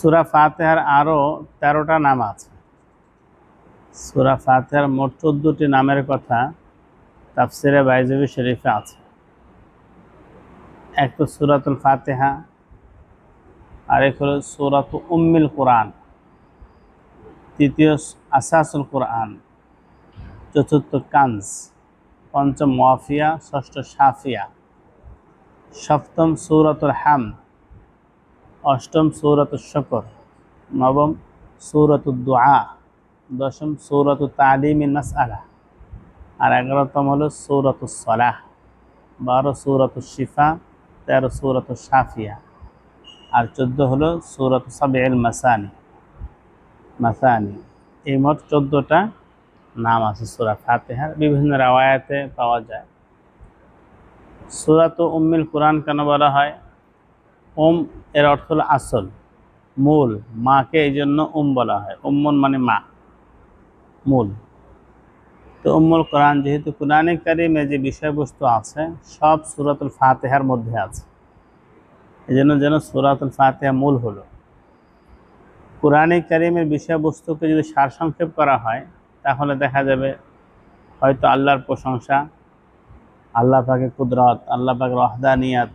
সূরা ফাতিহার আরও ১৩টা নাম আছে। সূরা ফাতিহার মোট ১৪টি নামের কথা তাফসিরে বাইজাবি শরীফে আছে। এক তো সূরাতুল ফাতিহা, আরেক হলো সূরাতু উম্মুল কুরআন, তৃতীয় আসাসুল কুরআন, চতুর্থ কানজ, পঞ্চম ওয়াফিয়া, ষষ্ঠ শাফিয়া, সপ্তম সূরাতুল হামদ, অষ্টম সূরাতুল শুকর, নবম সূরাতুদ দুআ, দশম সূরাতুত তালিমিল মাসআলা, আর ১১তম হলো সূরাতুস সালাহ, ১২ সূরাতুশ শিফা, ১৩ সূরাতুশ শাফিয়া, আর ১৪ হলো সূরাতুস সাবঈল মাসানি। এই মোট ১৪টা নাম আছে সূরা ফাতিহার। বিভিন্ন রাওয়ায়াতে পাওয়া যায়। সূরাতু উম্মুল কুরআন কেন বলা হয়? এর অর্থ হলো আসল, মূল। মাকে এই জন্য বলা হয়। উম্মুন মানে মা, মূল। তো উম্মুল কোরআন, যেহেতু কুরআনে কারীমে যে বিষয়বস্তু আছে সব সূরাতুল ফাতিহার মধ্যে আছে, এজন্য যেন সূরাতুল ফাতিহা মূল হলো। কুরআনে কারীমের বিষয়বস্তুকে যদি সারসংক্ষেপ করা হয় তাহলে দেখা যাবে হয়তো আল্লাহর প্রশংসা, আল্লাহ পাকের কুদরত, আল্লাহ পাকের ওয়াহদানিয়াত,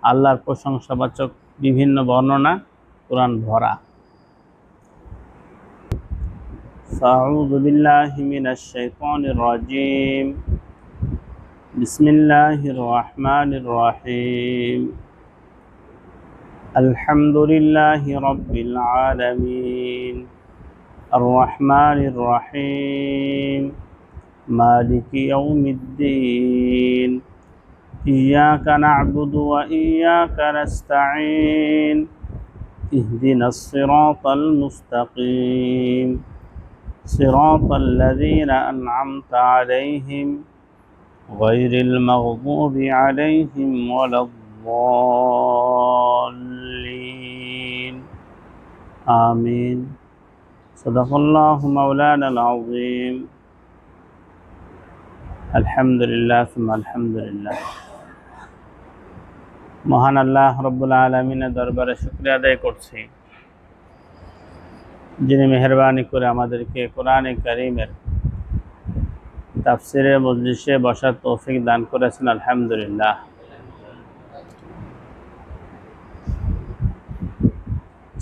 আল্লাহর প্রশংসাবাচক বিভিন্ন বর্ণনা কুরআন ভরা। আউযু বিল্লাহি মিনাশ শাইতানির রাজীম। বিসমিল্লাহির রহমানির রহিম। আলহামদুলিল্লাহি রাব্বিল আলামিন, আর রহমানির রহিম, মালিকি ইয়াউমিদ্দিন, ইয়াকা না'বুদু ওয়া ইয়াকা নাস্তাঈন, ইহদিনাস সিরাতাল মুস্তাকিম, সিরাতাল লাযীনা আন'আমতা আলাইহিম গায়রিল মাগযুবি আলাইহিম ওয়ালাদ-দাল্লিন। আমিন। সাদাকাল্লাহু মাওলানাল আযীম। আলহামদুলিল্লাহ সুম্মা আলহামদুলিল্লাহ। মহান আল্লাহ রাব্বুল আলামিনের দরবারে শুকরিয়া আদায় করছি, যিনি মেহেরবানি করে আমাদেরকে কোরআনে কারীমের তাফসিরের মজলিসে বসার তৌফিক দান করেছেন। আলহামদুলিল্লাহ।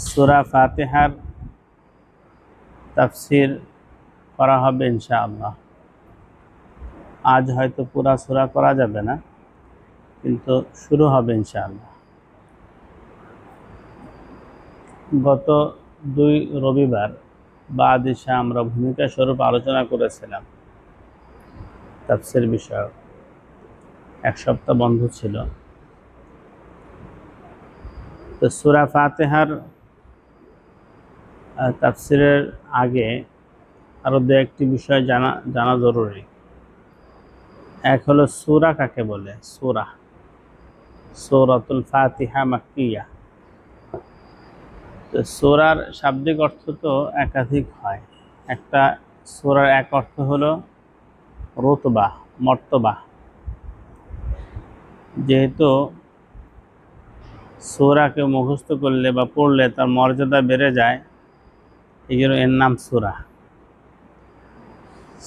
সূরা ফাতিহার তাফসির করা হবে ইনশাআল্লাহ। আজ হয়তো পুরা সূরা করা যাবে না, কিন্তু শুরু হবে ইনশাআল্লাহ। গত ২ রবিবার বাদিশা আমরা ভূমিকা স্বরূপ আলোচনা করেছিলাম তাফসির বিষয়ক। ১ সপ্তাহ বন্ধ ছিল। তো সূরা ফাতিহার তাফসিরের আগে আরও ২-১টি বিষয় জানা জরুরি। এক হলো সূরা কাকে বলে। সূরাতুল ফাতিহা মাক্কিয়া। তো সূরার শাব্দিক অর্থ তো একাধিক হয়। একটা সূরার এক অর্থ হলো রুতবা, মর্তবা। যেহেতু সূরাকে মুখস্থ করলে বা পড়লে তার মর্যাদা বেড়ে যায়, এই জন্য এর নাম সূরা।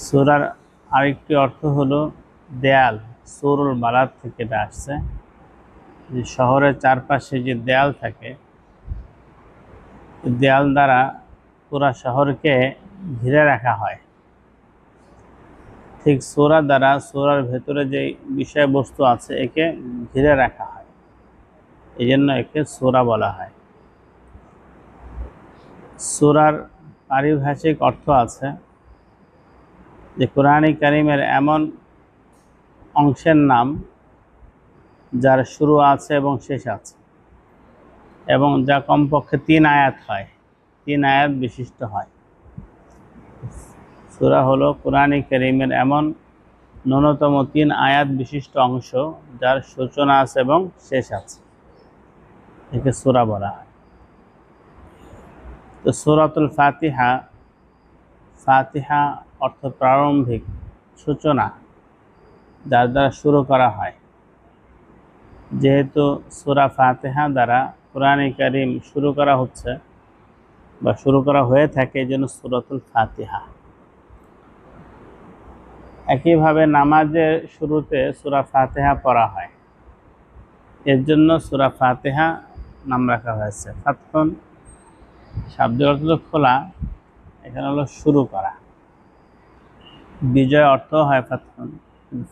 সূরার আরেকটি অর্থ হলো দেয়াল। সূরুল বালাদ থেকে এটা আসছে, যে শহরের চারপাশে যে দেয়াল থাকে, দেয়াল দ্বারা পুরা শহরকে ঘিরে রাখা হয়। ঠিক সূরা দ্বারা সূরার ভেতরে যে বিষয়বস্তু আছে একে ঘিরে রাখা হয়, এই জন্য একে সূরা বলা হয়। সূরার পারিভাষিক অর্থ আছে যে কোরআনে কারীমের এমন অংশের নাম যার শুরু আছে এবং শেষ আছে, এবং যা কমপক্ষে ৩ আয়াত হয়, ৩ আয়াত বিশিষ্ট হয়। সূরা হলো কোরআনে কারীমের এমন ন্যূনতম ৩ আয়াত বিশিষ্ট অংশ যার সূচনা আছে এবং শেষ আছে, একে সূরা বলা হয়। তো সূরাতুল ফাতিহা, ফাতিহা অর্থ প্রারম্ভিক, সূচনা, যার দ্বারা শুরু করা হয়। যেহেতু সূরা ফাতিহা দ্বারা কোরআনে কারীম শুরু করা হচ্ছে, বা শুরু করা হয়ে থাকে, এই জন্য সূরাতুল ফাতিহা। একইভাবে নামাজের শুরুতে সূরা ফাতিহা পড়া হয়, এর জন্য সূরা ফাতিহা নাম রাখা হয়েছে। ফাতহুন শাব্দিক অর্থ খোলা, এখানে হলো শুরু করা। বিজয় অর্থ হয় ফাতহুন,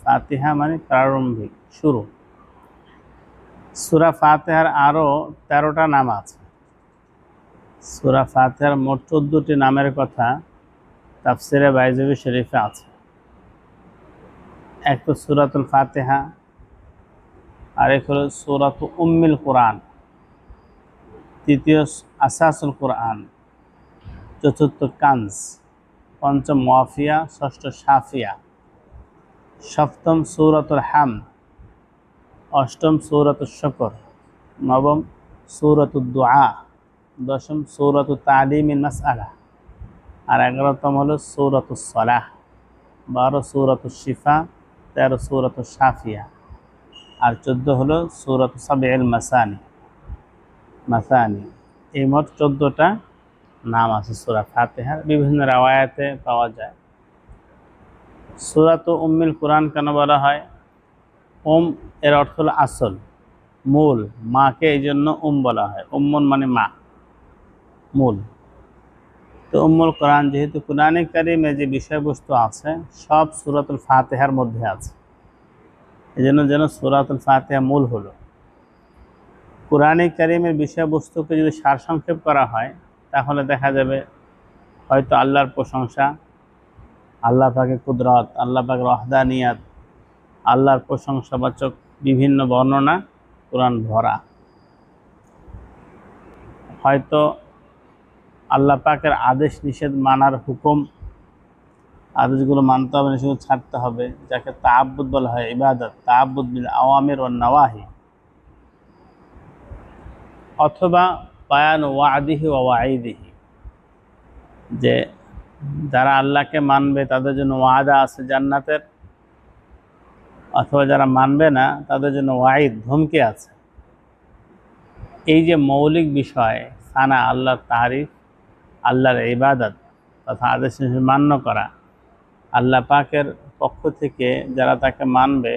ফাতিহা মানে প্রারম্ভিক, শুরু। সূরা ফাতিহার আরও 13টা নাম আছে। সূরা ফাতিহার মোট 14টি নামের কথা তাফসিরে বাইজাবি শরীফে আছে। এক তো সূরাতুল ফাতিহা, আরেক হলো সূরাতু উম্মুল কুরআন, তৃতীয় আসাসুল কুরআন, চতুর্থ কানজ, পঞ্চম ওয়াফিয়া, ষষ্ঠ শাফিয়া, সপ্তম সূরাতুল হামদ, অষ্টম সূরাতুল শুকর, নবম সূরাতুদ দুআ, দশম সূরাতুত তালিমিল মাসআলা, আর 11তম হলো সূরাতুস সালাহ, 12 সূরাতুশ শিফা, 13 সূরাতুশ শাফিয়া, আর 14 হলো সূরাতুস সাবঈল মাসানি। এই মোট 14টা নাম আছে সূরা ফাতিহার, বিভিন্ন রাওয়ায়াতে পাওয়া যায়। সূরাতু উম্মুল কুরআন কেন বলা হয়? এর অর্থ হলো আসল, মূল। মাকে এই জন্য বলা হয়। উম্মুন মানে মা, মূল। তো উম্মুল কোরআন, যেহেতু কুরআনে কারিমে যে বিষয়বস্তু আছে সব সূরাতুল ফাতিহার মধ্যে আছে, এই জন্য সূরাতুল ফাতিহা মূল হলো। কুরআনে কারিমের বিষয়বস্তুকে যদি সারসংক্ষেপ করা হয় তাহলে দেখা যাবে হয়তো আল্লাহর প্রশংসা, আল্লাহ পাকের কুদরত, আল্লাহ পাকের ওয়াহদানিয়াত, আল্লাহর প্রশংসাবাচক বিভিন্ন বর্ণনা কুরআন ভরা। হয়তো আল্লাহ পাকের আদেশ নিষেধ মানার হুকুম, আদেশগুলো মানতে হবে, নিষেধগুলো ছাড়তে হবে, যাকে তাআব্বুদ বলা হয়, ইবাদত, তাআব্বুদ বিল আওয়ামির ওয়ান নাওয়াহি। অথবা বায়ান ওয়াদিহি ওয়া ওয়াঈদিহি, যে যারা আল্লাহকে মানবে তাদের জন্য ওয়াদা আছে জান্নাতের, অথবা যারা মানবে না তাদের জন্য ওয়াঈদ, ধমকি আছে। এই যে মৌলিক বিষয়, সানা, আল্লাহর তারিফ, আল্লাহর ইবাদত তথা আদেশ নিষেধ মান্য করা, আল্লাহ পাকের পক্ষ থেকে যারা তাকে মানবে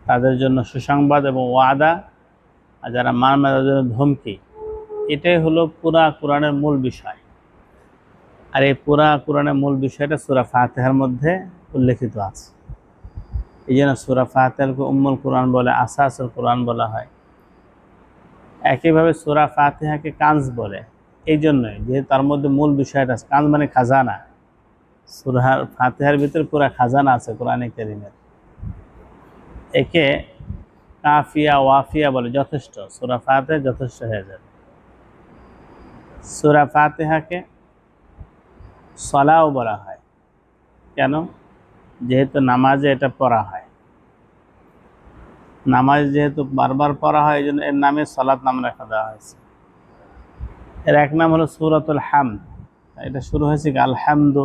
তাদের জন্য সুসংবাদ এবং ওয়াদা, আর যারা মানবে তাদের জন্য ধমকি। এটাই হলো পুরা কোরআনের মূল বিষয়। আর এই পুরা কোরআনের মূল বিষয়টা সূরা ফাতিহার মধ্যে উল্লেখিত আছে। এই জন্য সূরা ফাতিহাকে উম্মুল কোরআন বলে, আসাসুল কোরআন বলা হয়। একইভাবে সূরা ফাতিহাকে কানজ বলে এই জন্যই, যেহেতু তার মধ্যে মূল বিষয়টা আছে। কানজ মানে খাজানা। সূরা ফাতিহার ভিতরে পুরা খাজানা আছে কোরআনে কারীমের। একে কাফিয়া ওয়াফিয়া বলে, যথেষ্ট। সূরা ফাতিহা যথেষ্ট হয়ে যাবে। সূরা ফাতিহাকে সালাও বলা হয়। কেন? যেহেতু নামাজে এটা পড়া হয়, নামাজ যেহেতু বারবার পড়া হয় এই জন্য এর নামে সালাত নাম রাখা দেওয়া হয়েছে। এর এক নাম হলো সূরাতুল হামদ। এটা শুরু হয়েছে আলহামদু,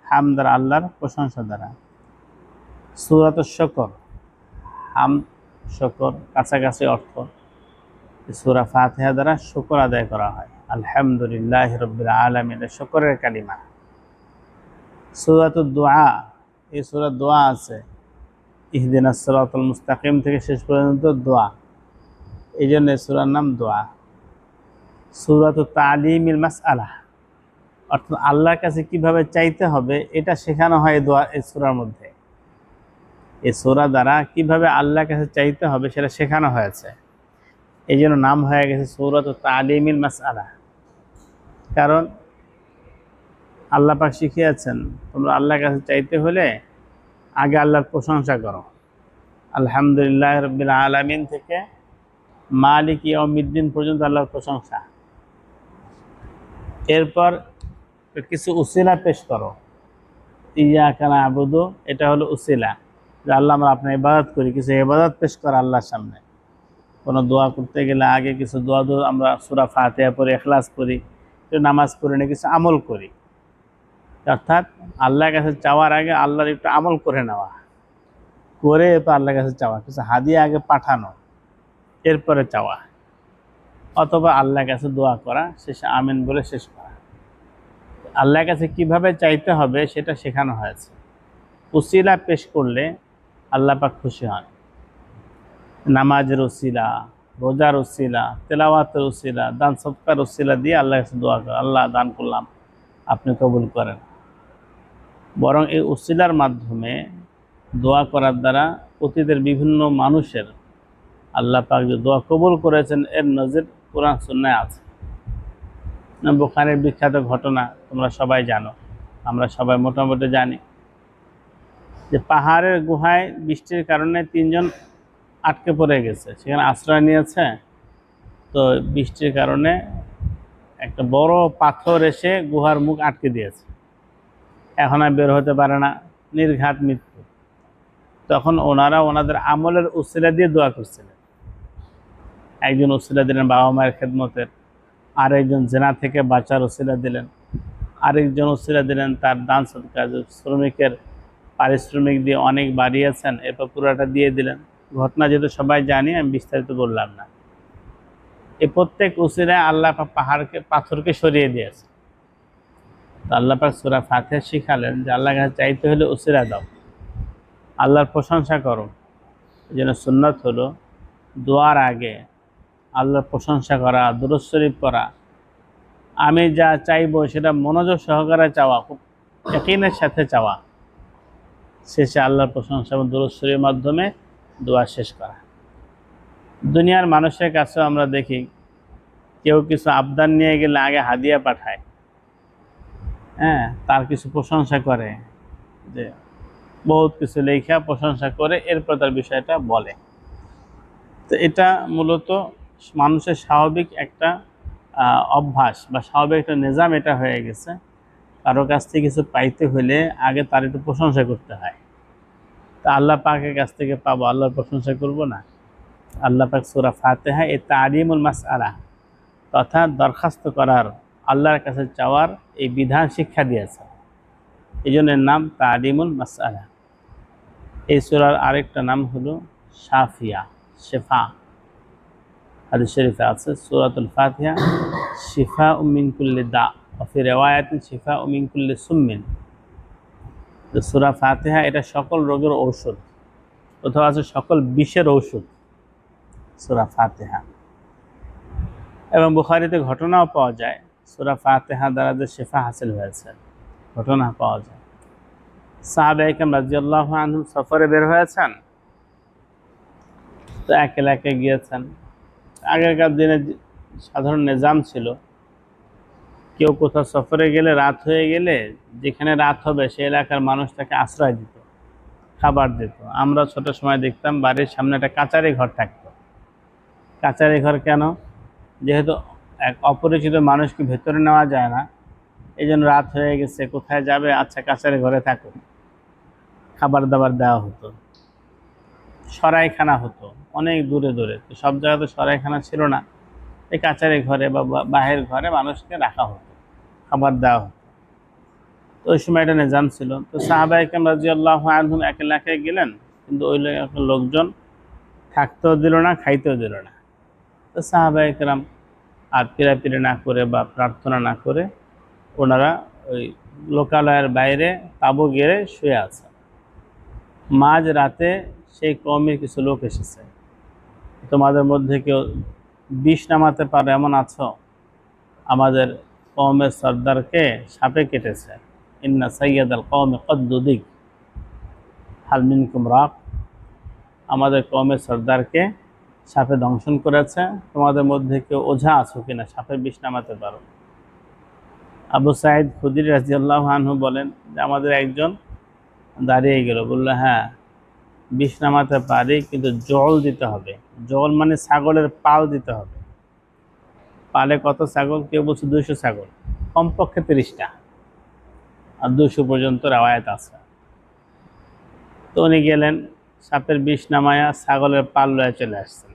হামদ দ্বারা, আল্লাহর প্রশংসা দ্বারা। সূরাতুশ শুকর, হামদ শুকর কাছাকাছি অর্থ। সূরা ফাতিহা দ্বারা শুকর আদায় করা হয়। আলহামদুলিল্লাহি রাব্বিল আলামিন, এটা শুকরের কালিমা। সূরাতুদ দুআ, এই সূরা দোয়া আছে, ইহদিনাস সিরাতাল মুস্তাকিম থেকে শেষ পর্যন্ত দোয়া, এই জন্য সূরার নাম দোয়া। সূরাতুত তালিমিল মাসআলা, অর্থাৎ আল্লাহর কাছে কিভাবে চাইতে হবে এটা শেখানো হয় দোয়া, এই সূরার মধ্যে। এই সূরা দ্বারা কিভাবে আল্লাহর কাছে চাইতে হবে সেটা শেখানো হয়েছে, এই জন্য নাম হয়ে গেছে সূরাতুত তালিমিল মাসআলা। কারণ আল্লাহ পাক শিখিয়েছেন তোমরা আল্লাহর কাছে চাইতে হলে আগে আল্লাহর প্রশংসা করো। আলহামদুলিল্লাহ রাব্বিল আলামিন থেকে মালিক ইয়াউমিদ্দিন পর্যন্ত আল্লাহর প্রশংসা। এরপর কিছু উসিলা পেশ করো। ইয়াকা না'বুদু, এটা হলো উসিলা, যে আল্লাহ আমরা আপনার ইবাদত করি। কিছু ইবাদত পেশ করা আল্লাহর সামনে। কোনো দোয়া করতে গেলে আগে কিছু দোয়া আমরা সূরা ফাতিহা পড়ি, ইখলাস পড়ি, নামাজ পড়ি না, কিছু আমল করি। অর্থাৎ আল্লাহর কাছে চাওয়ার আগে আল্লাহর একটু আমল করে নেওয়া, করে এরপর আল্লাহর কাছে চাওয়া। কিছু হাদিয়া আগে পাঠানো, এরপরে চাওয়া। অথবা আল্লাহর কাছে দোয়া করা, শেষে আমিন বলে শেষ করা। আল্লাহর কাছে কিভাবে চাইতে হবে সেটা শেখানো হয়েছে। উসিলা পেশ করলে আল্লাহ পাক খুশি হন। নামাজের উসিলা, রোজার উসিলা, তেলাওয়াতের উসিলা, দান সদকার উসিলা দিয়ে আল্লাহর কাছে দোয়া করা, আল্লাহ দান করলাম আপনি কবুল করেন। বরং এই উসিলার মাধ্যমে দোয়া করার দ্বারা অতীতের বিভিন্ন মানুষের আল্লাহ পাক যে দোয়া কবুল করেছেন এর নজির কোরআন সুন্নাহয় আছে। বুখারীর বিখ্যাত ঘটনা তোমরা সবাই জানো, আমরা সবাই মোটামুটি জানি যে পাহাড়ের গুহায় বৃষ্টির কারণে 3 জন আটকে পড়ে গেছে, সেখানে আশ্রয় নিয়েছে। তো বৃষ্টির কারণে একটা বড় পাথর এসে গুহার মুখ আটকে দিয়েছে, এখন আর বের হতে পারে না, নির্ঘাত মৃত্যু। তখন ওনারা ওনাদের আমলের উসিলা দিয়ে দোয়া করছিলেন। একজন উসিলা দিলেন বাবা মায়ের খেদমতের, আরেকজন জেনা থেকে বাঁচার উসিলা দিলেন, আরেকজন উসিলা দিলেন তার দান সদকা, শ্রমিকের পারিশ্রমিক দিয়ে অনেক বাড়িয়েছেন, এরপর পুরোটা দিয়ে দিলেন। ঘটনা যেহেতু সবাই জানি আমি বিস্তারিত বললাম না। এই প্রত্যেক উসিলায় আল্লাহ পাথরকে সরিয়ে দিয়েছে। তো আল্লাহ পাক সূরা ফাতিহা শিখালেন যে আল্লাহর কাছে চাইতে হলে উসিলা দাও, আল্লাহর প্রশংসা করো। এই জন্য সুন্নত হলো দোয়ার আগে আল্লাহর প্রশংসা করা, দুরূদ শরীফ পড়া। আমি যা চাইবো সেটা মনোযোগ সহকারে চাওয়া, খুব ইয়াকিনের সাথে চাওয়া, শেষে আল্লাহর প্রশংসা এবং দুরূদ শরীফের মাধ্যমে দোয়া শেষ করা। দুনিয়ার মানুষের কাছেও আমরা দেখি কেউ কিছু আবদার নিয়ে গেলে আগে হাদিয়া পাঠায়, তার কিছু প্রশংসা করে, যে বহুত কিছু লেখা প্রশংসা করে এরপর তার বিষয়টা বলে। তো এটা মূলত মানুষের স্বাভাবিক একটা অভ্যাস বা স্বাভাবিক একটা নিজাম এটা হয়ে গেছে। কারো কাছ থেকে কিছু পাইতে হলে আগে তার একটু প্রশংসা করতে হয়। তা আল্লাহ পাকের কাছ থেকে পাবো, আল্লাহর প্রশংসা করব না? আল্লাহ পাক সূরা ফাতিহা এই তালিমুল মাসআলা তথা দরখাস্ত করার, আল্লাহর কাছে চাওয়ার এই বিধান শিক্ষা দিয়েছে। এই জন্য এর নাম তালিমুল মাসআলা। এই সূরার আরেকটা নাম হলো শাফিয়া, শেফা। হাদিস শরীফে আছে সূরাতুল ফাতিহা শিফাউম মিন কুল্লি দা ওয়া ফি রিওয়ায়াতিন শিফাউম মিন কুল্লি সুম্মিন। তো সূরা ফাতিহা এটা সকল রোগের ঔষধ, অথবা আছে সকল বিষের ঔষধ সূরা ফাতিহা। এবং বুখারীতে ঘটনাও পাওয়া যায় সূরা ফাতিহা দ্বারা যে শিফা হাসিল হয়েছে, ঘটনা পাওয়া যায়। সাহাবায়ে কেরাম রাদিয়াল্লাহু আনহুম সফরে বের হয়েছেন, তো এক এলাকায় গিয়েছেন। আগেকার দিনে সাধারণ নিজাম ছিল, কেউ কোথাও সফরে গেলে রাত হয়ে গেলে যেখানে রাত হবে সেই এলাকার মানুষ তাকে আশ্রয় দিত, খাবার দিত। আমরা ছোট সময় দেখতাম বাড়ির সামনে একটা কাচারি ঘর থাকতো। কাচারি ঘর কেন? যেহেতু এক অপরিচিত মানুষকে ভেতরে নেওয়া যায় না, এই জন্য রাত হয়ে গেছে কোথায় যাবে, আচ্ছা কাচারি ঘরে থাকো, খাবার দাবার দেওয়া হতো। সরাইখানা হতো অনেক দূরে দূরে, তো সব জায়গাতে সরাইখানা ছিল না, এই কাচারি ঘরে বা বাহির ঘরে মানুষকে রাখা হতো, খাবার দেওয়া হতো। তো ওই সময় এটা নিজাম ছিল। তো সাহাবায়ে কেরাম রাদিয়াল্লাহু আনহুম এক এলাকায় গেলেন, কিন্তু ওই এলাকার লোকজন থাকতেও দিল না, খাইতেও দিল না। তো সাহাবায়ে কেরাম আর পিরাপিরি না করে বা প্রার্থনা না করে ওনারা ওই লোকালয়ের বাইরে তাঁবু গেড়ে শুয়ে আছে। মাঝ রাতে সেই কওমের কিছু লোক এসেছে, তোমাদের মধ্যে কেউ বিষ নামাতে পারে এমন আছো? আমাদের কওমের সর্দারকে সাপে কেটেছে। ইন্না সাইয়্যিদাল কওমি কদ দুদিক হাল মিনকুম রাক। আমাদের কওমের সর্দারকে সাপে দংশন করেছে, তোমাদের মধ্যে কেউ ওঝা আছো কিনা, সাপে বিষ নামাতে পারো? আবু সাঈদ খুদরি রাদিয়াল্লাহু আনহু বলেন যে আমাদের একজন দাঁড়িয়ে গেল, বলল হ্যাঁ বিষ নামাতে পারি, কিন্তু জল দিতে হবে। জল মানে ছাগলের পাল দিতে হবে। পালে কত ছাগল? কেউ বলছে 200 ছাগল, কমপক্ষে 30টা, আর 200 পর্যন্ত রেওয়ায়াত আছে। তো উনি গেলেন, সাপের বিষ নামায়া ছাগলের পাল লয়ে চলে আসছেন।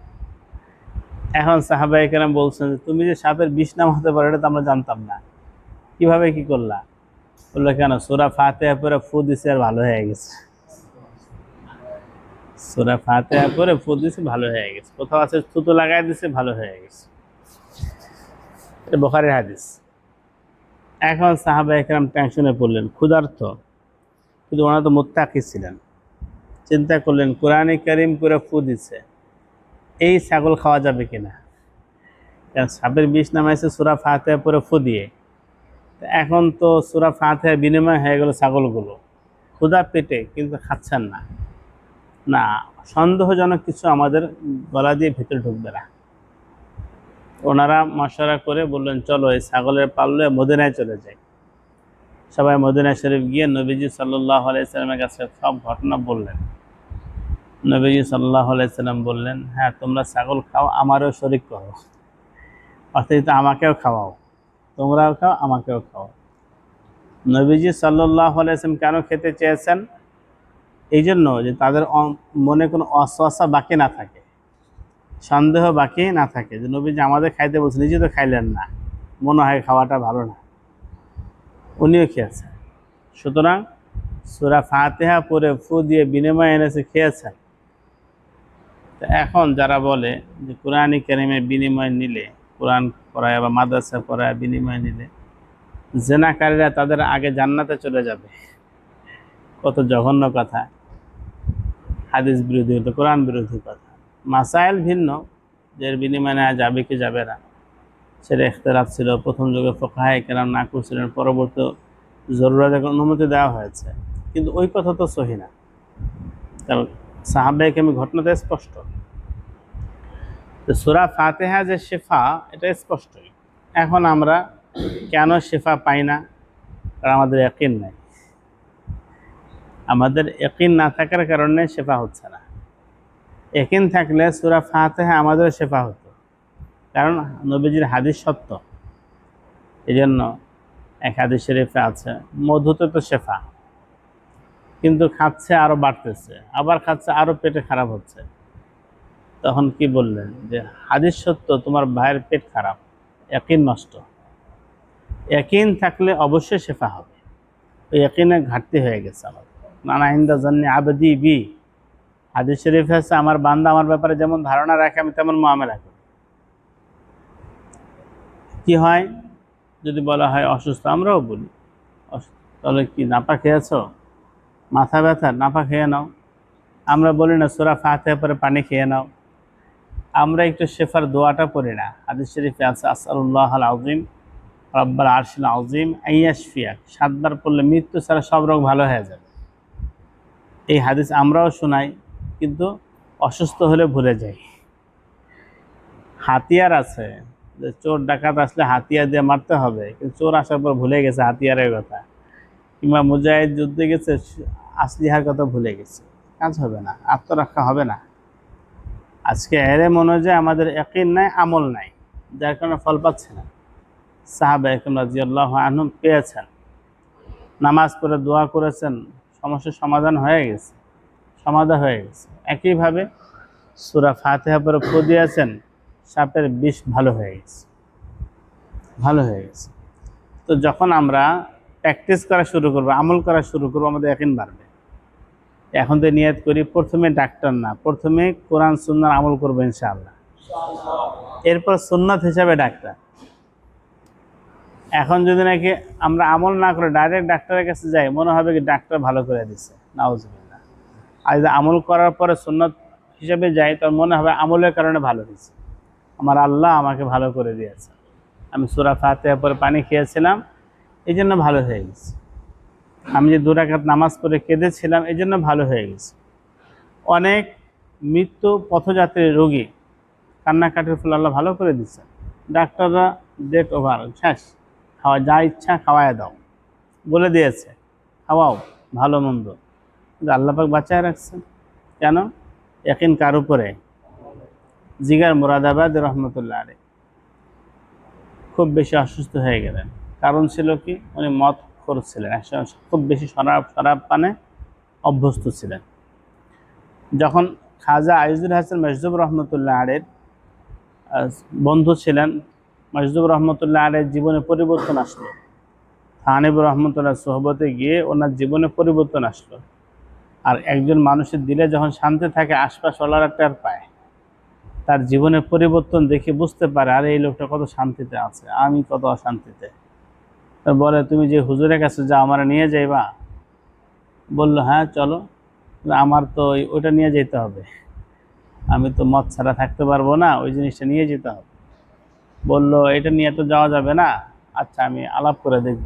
এখন সাহাবায়ে কেরাম বলছেন যে তুমি যে সাপের বিষ নামাতে পারো এটা তো আমরা জানতাম না, কিভাবে কি করলা? বললো কেন, সূরা ফাতিহা পড়ে ফু দিছে আর ভালো হয়ে গেছে। সূরা ফাতিহা পড়ে ফু দিছে ভালো হয়ে গেছে। কোথাও আছে থুতু লাগাই দিছে ভালো হয়ে গেছে। এটা বুখারীর হাদিস। এখন সাহাবা একরাম টেনশনে পড়লেন, ক্ষুধার্ত, কিন্তু ওনারা তো মুত্তাকি ছিলেন। চিন্তা করলেন কোরআনে কারিম করে ফু দিছে, এই ছাগল খাওয়া যাবে কিনা। কারণ সাপের বিষ নামাইছে সূরা ফাতিহা পরে ফু দিয়ে। এখন তো সূরা ফাতিহার বিনিময় হয়ে গেল ছাগলগুলো, ক্ষুধা পেটে কিন্তু খাচ্ছেন না। না, সন্দেহজনক কিছু আমাদের গলা দিয়ে ভিতরে ঢুকবে না। ওনারা মশারা করে বললেন চলো এই ছাগলের পাল্লে মদিনায় চলে যাই। সবাই মদিনা শরীফ গিয়ে নবীজি সাল্লাল্লাহু আলাইহি সাল্লামের কাছে সব ঘটনা বললেন। নবীজি সাল্লাল্লাহু আলাইহি সাল্লাম বললেন, হ্যাঁ তোমরা ছাগল খাও, আমারও শরীক করো, অর্থাৎ আমাকেও খাওয়াও, তোমরাও খাও আমাকেও খাও। নবীজি সাল্লাল্লাহু আলাইহি সাল্লাম কেন খেতে চেয়েছেন? এই জন্য যে তাদের মনে কোনো অসওয়াসা বাকি না থাকে, সন্দেহ বাকি না থাকে, যে নবীজি আমাদের খাইতে বলছে, নিজে তো খাইলেন না, মনে হয় খাওয়াটা ভালো না, উনিও খেয়েছেন। সুতরাং সূরা ফাতিহা পড়ে ফু দিয়ে বিনিময় এনেছে, খেয়েছেন। তো এখন যারা বলে যে কোরআনী কারিমের বিনিময় নিলে, কোরআন পড়ায় বা মাদ্রাসা পড়ায় বিনিময় নিলে জেনাকারীরা তাদের আগে জান্নাতে চলে যাবে, কত জঘন্য কথা, হাদিস বিরোধী হতো, কোরআন বিরোধী কথা। মাসাইল ভিন্ন, যে বিনিময় নেওয়া যাবে কি যাবে না সেটা ইখতিলাফ ছিল। প্রথম যুগে ফুকাহায়ে কেরাম না করছিলেন, পরবর্তী জরুরতে অনুমতি দেওয়া হয়েছে, কিন্তু ওই কথা তো সহি না। কারণ সাহাবায়ে কেরামের ঘটনাতে স্পষ্ট। তো সূরা ফাতিহা যে শিফা, এটা স্পষ্টই। এখন আমরা কেন শিফা পাই না? কারণ আমাদের ইয়াকিন নাই। আমাদের ইয়াকিন না থাকার কারণে শিফা হচ্ছে না। ইয়াকিন থাকলে সূরা ফাতিহা আমাদের শিফা হতো, কারণ নবীজির হাদিস সত্য। এই জন্য এক হাদিস শরীফে আছে, মধুতে তো শেফা, কিন্তু খাচ্ছে আরো বাড়তেছে, আবার খাচ্ছে আরো পেটে খারাপ হচ্ছে। তখন কি বললেন যে হাদিস সত্য, তোমার ভাইয়ের পেট খারাপ, ইয়াকিন নষ্ট। ইয়াকিন থাকলে অবশ্যই শেফা হবে। ওই ইয়াকিনের ঘাটতি হয়ে গেছে আমাদের। নানা হিন্দা জান্নি আবেদি বি, হাদিস শরীফে আছে আমার বান্দা আমার ব্যাপারে যেমন ধারণা রাখে আমি তেমন মুআমালা করি। কি হয় যদি বলা হয় অসুস্থ, আমরাও বলি তাহলে কি নাপা খেয়েছ, মাথা ব্যথা, নাপা খেয়ে নাও। আমরা বলি না সূরা ফাতিহা পরে পানি খেয়ে নাও। আমরা একটু শেফার দোয়াটা পড়ি না? হাদিস শরীফে আছে আসআলুল্লাহাল আযীম রাব্বাল আরশিল আযীম আইয়াশফিয়াক, 7 বার পড়লে মৃত্যু ছাড়া সব রোগ ভালো হয়ে যাবে। এই হাদিস আমরাও শোনাই, কিন্তু অসুস্থ হলে ভুলে যাই। হাতিয়ার আছে, যে চোর ডাকাত আসলে হাতিয়ার দিয়ে মারতে হবে, কিন্তু চোর আসার পর ভুলে গেছে হাতিয়ারের কথা, কিংবা মুজাহিদ যুদ্ধে গেছে আসলিহার কথা ভুলে গেছে, কাজ হবে না, আত্মরক্ষা হবে না। আজকে এরে মনে হয় যে আমাদের ইয়াকিন নাই, আমল নাই, যার কারণে ফল পাচ্ছে না। সাহাবা একরাম রাদিয়াল্লাহু আনহুম পেয়েছেন, নামাজ পড়ে দোয়া করেছেন, সমস্যার সমাধান হয়ে গেছে, সমাধান হয়ে গেছে। একইভাবে সূরা ফাতিহা পড়ে ফু দিয়েছেন, সাপের বিষ ভালো হয়ে গেছে, ভালো হয়ে গেছে। তো যখন আমরা প্র্যাকটিস করা শুরু করবো, আমল করা শুরু করবো, আমাদের ইয়াকিন বাড়বে। এখন তো নিয়ত করি প্রথমে ডাক্তার না, প্রথমে কোরআন সুন্নাহর আমল করবো ইনশাআল্লাহ, এরপর সুন্নাত হিসাবে ডাক্তার। এখন যদি নাকি আমরা আমল না করে ডাইরেক্ট ডাক্তারের কাছে যাই, মনে হবে কি ডাক্তার ভালো করে দিচ্ছে, নাউজুবিল্লাহ। আর যদি আমল করার পরে সুন্নাত হিসাবে যাই, তার মনে হবে আমলের কারণে ভালো হয়েছে, আমার আল্লাহ আমাকে ভালো করে দিয়েছে, আমি সূরা ফাতিহা পরে পানি খেয়েছিলাম এই জন্য ভালো হয়ে গেছে, আমি যে 2 রাকাত নামাজ পড়ে কেঁদেছিলাম এই জন্য ভালো হয়ে গেছে। অনেক মৃত্যু পথযাত্রী রোগী কান্নাকাটির ফলে আল্লাহ ভালো করে দিচ্ছে। ডাক্তাররা ডেট ওভার, শেষ, খাওয়া যা ইচ্ছা খাওয়ায় দাও বলে দিয়েছে, খাওয়াও ভালো মন্দ, কিন্তু আল্লাহ পাক বাঁচায় রাখছেন। কেন? ইয়াকিন কার উপরে? জিগার মুরাদাবাদ রহমতুল্লাহ আলাইহি খুব বেশি অসুস্থ হয়ে গেলেন। কারণ ছিল কি? উনি মদ করছিলেন, খুব বেশি শরাব পানে অভ্যস্ত ছিলেন। যখন খাজা আইজুল হাসান মজদুব রহমতুল্লাহ আলাইহির বন্ধু ছিলেন, মজদুব রহমতুল্লাহ আলাইহির জীবনে পরিবর্তন আসলো, থানিব রহমতুল্লাহ সোহবতে গিয়ে ওনার জীবনে পরিবর্তন আসলো। আর একজন মানুষের দিলে যখন শান্তি থাকে, আশপাশ ওলারা টের পায়। তার জীবনের পরিবর্তন দেখে বুঝতে পারে আরে এই লোকটা কত শান্তিতে আছে, আমি কত অশান্তিতে। তো বলে তুমি যে হুজুরের কাছে যা আমার নিয়ে যাইবা? বললো হ্যাঁ চলো। আমার তো ওইটা নিয়ে যেতে হবে, আমি তো মদ ছাড়া থাকতে পারবো না, ওই জিনিসটা নিয়ে যেতে হবে। বললো এটা নিয়ে তো যাওয়া যাবে না, আচ্ছা আমি আলাপ করে দেখব।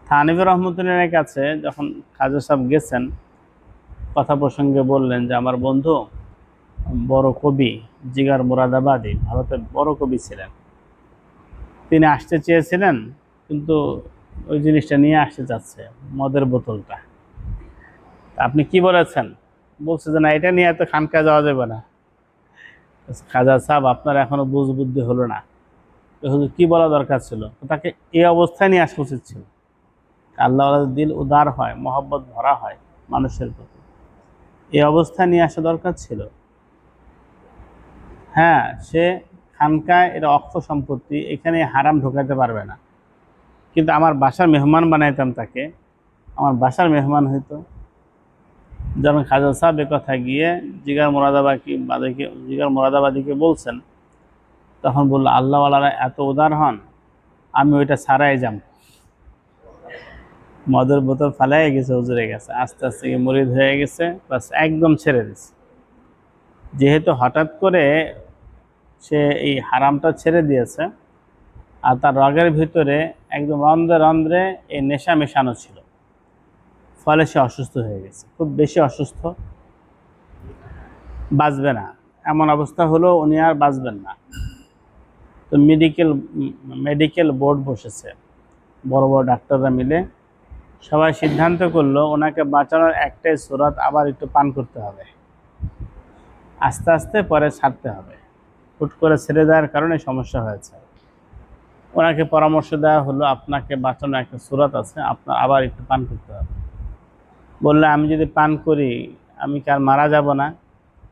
থানভী রহমতুল্লাহের কাছে যখন খাজা সাহেব গেছেন, কথা প্রসঙ্গে বললেন যে আমার বন্ধু বড় কবি জিগার মুরাদাবাদী ভারতের বড় কবি ছিলেন, তিনি আসতে চেয়েছিলেন কিন্তু ওই জিনিসটা নিয়ে আসতে চাচ্ছে, মদের বোতলটা। আপনি কি বলেছেন? বলছে যে না, এটা নিয়ে এত খানকায় যাওয়া যাবে না। খাজা সাহেব আপনার এখনো বুঝ বুদ্ধি হলো না, হুজুর কি বলা দরকার ছিল, তাকে এই অবস্থায় নিয়ে আসা উচিত ছিল। আল্লাহ দিল উদার হয়, মহব্বত ভরা হয় মানুষের প্রতি, এই অবস্থায় নিয়ে আসা দরকার ছিল। হ্যাঁ, সে খানকায় এটা অক্ষ সম্পত্তি, এখানে হারাম ঢোকাতে পারবে না, কিন্তু আমার বাসার মেহমান বানাইতাম তাকে, আমার বাসার মেহমান হইতো। যখন খাজা সাহেব কথা গিয়ে জিগার মুরাদাবাদীকে বলছেন, তখন বললো আল্লাহওয়ালারা এত উদার হন, আমি ওইটা ছাড়াই যাম। মদের বোতল ফালাই গেছে হুজুরের কাছে, আস্তে আস্তে মুরিদ হয়ে গেছে, বাস একদম ছেড়ে দিছে। যেহেতু হঠাৎ করে সে এই হারামটা ছেড়ে দিয়েছে, আর তার রগের ভিতরে একদম রন্ধ্রে রন্ধ্রে এই নেশা মেশানো ছিল, ফলে সে অসুস্থ হয়ে গেছে, খুব বেশি অসুস্থ, বাঁচবে না এমন অবস্থা হলো, উনি আর বাঁচবেন না। তো মেডিকেল বোর্ড বসেছে, বড় বড় ডাক্তাররা মিলে সবাই সিদ্ধান্ত করলো ওনাকে বাঁচানোর একটাই সুরাত, আবার একটু পান করতে হবে, আস্তে আস্তে পরে ছাড়তে হবে। হুট করে ছেড়ে দেওয়ার কারণে সমস্যা হয়েছে। ওনাকে পরামর্শ দেওয়া হলো আপনাকে বাঁচানোর একটা সুরাত আছে, আপনার আবার একটু পান করতে হবে। বললে আমি যদি পান করি আমি কি আর মারা যাব না?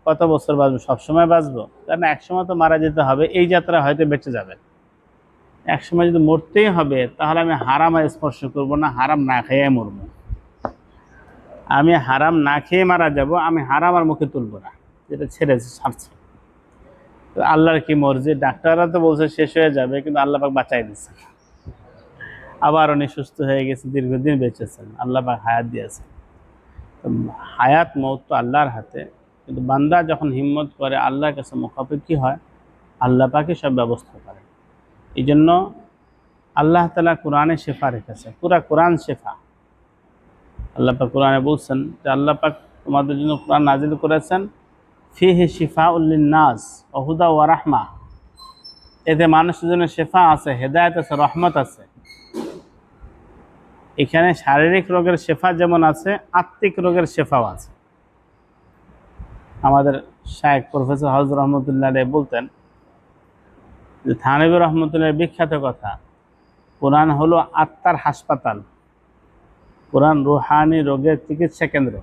কত বছর বাঁচবো? সবসময় বাঁচবো? কারণ একসময় তো মারা যেতে হবে, এই যাত্রা হয়তো বেঁচে যাবে, একসময় যদি মরতেই হবে তাহলে আমি হারাম আর স্পর্শ করবো না, হারাম না খেয়ে মরবো। আমি হারাম না খেয়ে মারা যাব, আমি হারাম আর মুখে তুলবো না, যেটা ছেড়েছে ছাড়ছে। তো আল্লাহর কি মর্জি, ডাক্তাররা তো বলছে শেষ হয়ে যাবে, কিন্তু আল্লাহ পাক বাঁচাই দিচ্ছে। আবার উনি সুস্থ হয়ে গেছে, দীর্ঘদিন বেঁচেছেন, আল্লাহ পাক হায়াত দিয়েছেন। হায়াত মৌত তো আল্লাহর হাতে, কিন্তু বান্দা যখন হিম্মত করে আল্লাহর কাছে মুখাপেক্ষি হয়, আল্লাহ পাকই সব ব্যবস্থা করেন। এই জন্য আল্লাহ তাআলা কোরআনে শেফা রেখেছে, পুরা কোরআন শেফা। আল্লাহ পাক কোরআনে বলছেন যে আল্লাহ পাক তোমাদের জন্য কোরআন নাজিল করেছেন, ফিহি শিফাউল লিন্নাস ওয়া হুদা ওয়া রাহমা, এতে মানুষের জন্য শেফা আছে, হেদায়েত আছে, রহমত আছে। এখানে শারীরিক রোগের শেফা যেমন আছে, আত্মিক রোগের শেফাও আছে। আমাদের শায়েখ প্রফেসর হযরত রহমতুল্লাহ আলাইহি বলতেন যে থানভী রহমতুল্লাহের বিখ্যাত কথা, কোরআন হলো আত্মার হাসপাতাল, কোরআন রুহানি রোগের চিকিৎসা কেন্দ্র।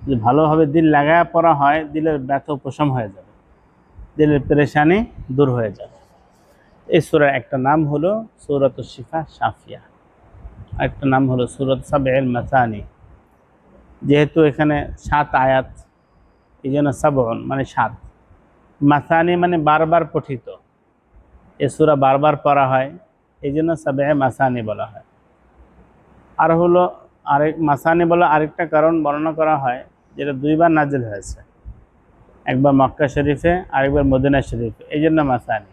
যদি ভালোভাবে দিল লাগায় পড়া হয়, দিলের ব্যথা উপশম হয়ে যাবে, দিলের পেরেশানি দূর হয়ে যাবে। এই সূরার একটা নাম হলো সূরাতুশ শিফা শাফিয়া, একটা নাম হলো সূরাত সাবউল মাসানি। যেহেতু এখানে 7 আয়াত, এই জন্য সাবউন মানে 7, মাসানি মানে বারবার পঠিত, এ সূরা বারবার পড়া হয়, এই জন্য সাবউল মাসানি বলা হয়। আর হলো আরেক মাসানি বলা আরেকটা কারণ বর্ণনা করা হয়, যেটা 2 বার নাজিল হয়েছে, একবার মক্কা শরীফে, আরেকবার মদিনা শরীফে, এই জন্য মাসানি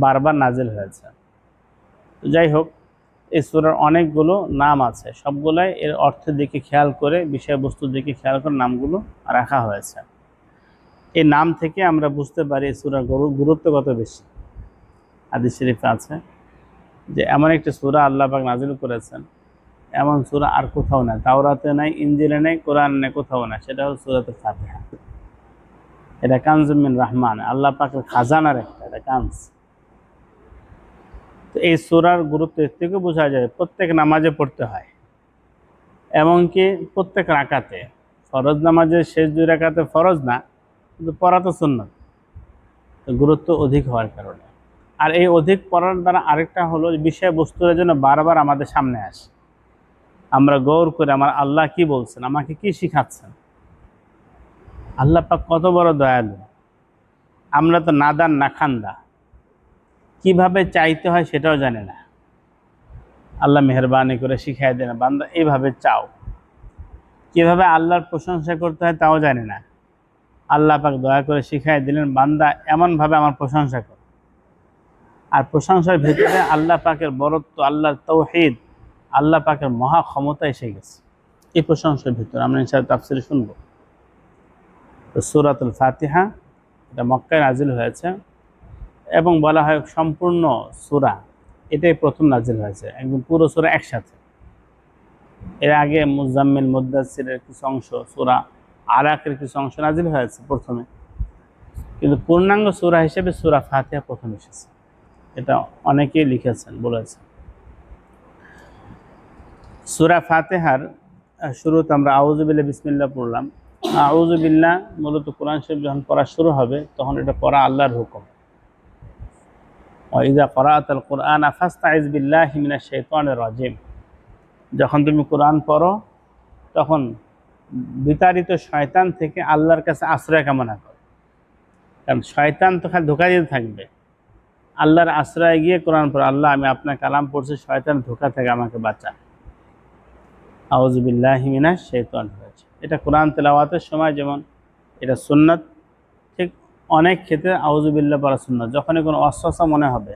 বারবার নাজিল হয়েছে। তো যাই হোক, এই সূরার অনেকগুলো নাম আছে, সবগুলাই এর অর্থের দিকে খেয়াল করে, বিষয়বস্তুর দিকে খেয়াল করে নামগুলো রাখা হয়েছে। এই নাম থেকে আমরা বুঝতে পারি এই সূরার গুরুত্ব কত বেশি। হাদিস শরীফে আছে যে এমন একটি সূরা আল্লাহ পাক নাজিল করেছেন, এমন সূরা আর কোথাও নাই, তাওরাতে নাই, ইনজিলে নাই, কোরআন নেই, কোথাও নাই, সেটা হলো সূরাতুল ফাতিহা। এটা কানজুম মিন রাহমান, আল্লাহ পাকের খাজানার একটা, এটা কানজ। তো এই সূরার গুরুত্ব এর থেকে বোঝা যায় প্রত্যেক নামাজে পড়তে হয়, এমনকি প্রত্যেক রাকাতে। ফরজ নামাজের শেষ 2 রাকাতে ফরজ না, কিন্তু পড়া তো সুন্নাত, তো গুরুত্ব অধিক হওয়ার কারণে। আর এই অধিক পড়ার দ্বারা আরেকটা হলো বিষয়বস্তুর জন্য বারবার আমাদের সামনে আসে, আমরা গৌর করে আমার আল্লাহ কি বলছেন, আমাকে কি শিখাচ্ছেন। আল্লাহ পাক কত বড় দয়ালু, আমরা তো নাদান না খান্দা, কিভাবে চাইতে হয় সেটাও জানি না। আল্লাহ মেহরবানি করে শিখাই দেন, বান্দা এইভাবে চাও। কিভাবে আল্লাহর প্রশংসা করতে হয় তাও জানি না। আল্লাহ পাক দয়া করে শিখাই দিলেন, বান্দা এমনভাবে আমার প্রশংসা কর। আর প্রশংসার ভিতরে আল্লাহ পাকের বরত্ব, আল্লাহর তৌহিদ, আল্লাহ পাকের মহা ক্ষমতা এসে গেছে এই প্রশংসার ভিতরে। আমরা ইনশাআল্লাহ তাফসীরে শুনবো। তো সূরাতুল ফাতিহা এটা মক্কায় নাজিল হয়েছে এবং বলা হয় সম্পূর্ণ সূরা এটাই প্রথম নাজিল হয়েছে, একদম পুরো সূরা একসাথে। এর আগে মুজাম্মিল, মুদ্দাসসিরের কিছু অংশ, সূরা আলাকের কিছু অংশ নাজিল হয়েছে প্রথমে, কিন্তু পূর্ণাঙ্গ সূরা হিসেবে সূরা ফাতিহা প্রথম এসেছে। এটা অনেকেই লিখেছেন, বলেছেন। সূরা ফাতিহার শুরুতে আমরা আউযু বিল্লাহি বিসমিল্লাহ পড়লাম। আউযু বিল্লাহ মূলত কোরআন শরীফ যখন পড়া শুরু হবে তখন এটা পড়া আল্লাহর হুকুম। ওয়া ইযা ক্বারাআতাল কুরআনা ফাসতাইয বিল্লাহি মিনাশ শাইতানির রাজিম। যখন তুমি কোরআন পড়ো তখন বিতাড়িত শয়তান থেকে আল্লাহর কাছে আশ্রয় কামনা করো, কারণ শয়তান তো খালি ধোঁকা দিতে থাকবে। আল্লাহর আশ্রয় গিয়ে কোরআন পড়ো, আল্লাহ আমি আপনার কালাম পড়ছি, শয়তানের ধোঁকা থেকে আমাকে বাঁচান। আউযু বিল্লাহি মিনাশ শাইতানির রাজিম। এটা কোরআন তেলাওয়াতের সময় যেমন এটা সুন্নাত, ঠিক অনেক ক্ষেত্রে আউযু বিল্লাহ পড়া সুন্নাত। যখনই কোনো ওয়াসওয়াসা মনে হবে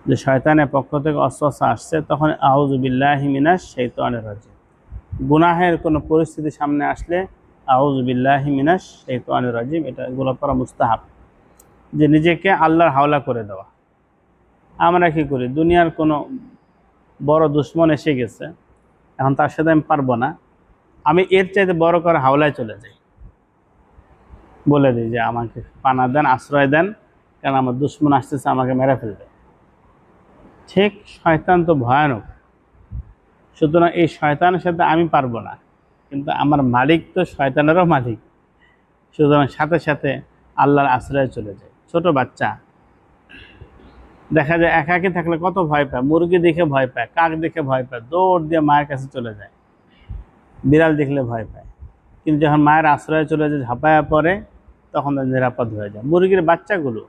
যে শয়তানের পক্ষ থেকে ওয়াসওয়াসা আসছে, তখন আউযু বিল্লাহি মিনাশ শাইতানির রাজিম। গুনাহের কোনো পরিস্থিতি সামনে আসলে আউযু বিল্লাহি মিনাশ শাইতানির রাজিম এটা এগুলো পড়া মুস্তাহাব, যে নিজেকে আল্লাহর হাওলা করে দেওয়া। আমরা কি করি, দুনিয়ার কোনো বড় দুশ্মন এসে গেছে, এখন তার সাথে আমি পারবো না, আমি এর চাইতে বড় করে হাওলায় চলে যাই, বলে দিই যে আমাকে পানা দেন, আশ্রয় দেন, কারণ আমার দুশ্মন আসতেছে, আমাকে মেরে ফেলবে। ঠিক শয়তান তো ভয়ানক, সুতরাং এই শয়তানের সাথে আমি পারবো না, কিন্তু আমার মালিক তো শয়তানেরও মালিক, সুতরাং সাথে সাথে আল্লাহর আশ্রয়ে চলে যায়। ছোট বাচ্চা দেখা যায় একাকী থাকলে কত ভয় পায়, মুরগি দেখে ভয় পায়, কাক দেখে ভয় পায়, দৌড় দিয়ে মায়ের কাছে চলে যায়, বিড়াল দেখলে ভয় পায়। কিন্তু যখন মায়ের আশ্রয়ে চলে যায়, ঝাঁপায়া পড়ে, তখন নিরাপদ হয়ে যায়। মুরগির বাচ্চাগুলো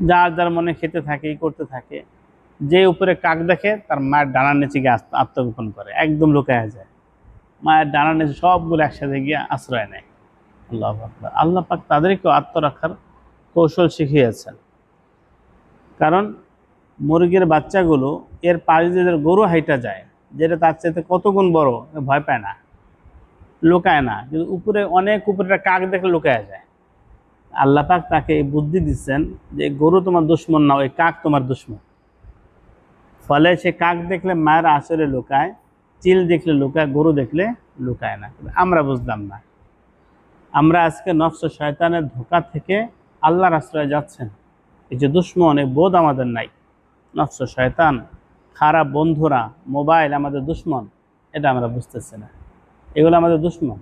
যার যার মনে খেতে থাকে, ই করতে থাকে, যে উপরে কাক দেখে তার মায়ের ডানার নিচে গিয়ে আত্মগোপন করে, একদম লুকায়া যায়, মায়ের ডানার নিচে সবগুলো একসাথে গিয়ে আশ্রয় নেয়। আল্লাহু আকবার। আল্লাহ পাক তাদেরকেও আত্মরক্ষার কৌশল শিখিয়েছেন, কারণ মুরগির বাচ্চাগুলো এর পাশ দিয়ে গরু হাইটা যায়, যেটা তার চাইতে কত গুণ বড়, ভয় পায় না, লুকায় না, কিন্তু উপরে অনেক উপরে কাক দেখলে লুকায়া যায়। আল্লাহ পাক তাকে এই বুদ্ধি দিচ্ছেন যে গরু তোমার দুশ্মন না, ওই কাক তোমার দুশ্মন। ফলে সে কাক দেখলে মায়ের আঁচলে লুকায়, চিল দেখলে লুকায়, গরু দেখলে লুকায় না। আমরা বুঝলাম না, আমরা আজকে নফস শয়তানের ধোঁকা থেকে আল্লাহর আশ্রয়ে যাচ্ছেন। এই যে দুশ্মন, এই বোধ আমাদের নাই। নফস শয়তান, খারাপ বন্ধুরা, মোবাইল আমাদের দুশ্মন, এটা আমরা বুঝতেছি না, এগুলো আমাদের দুশ্মন।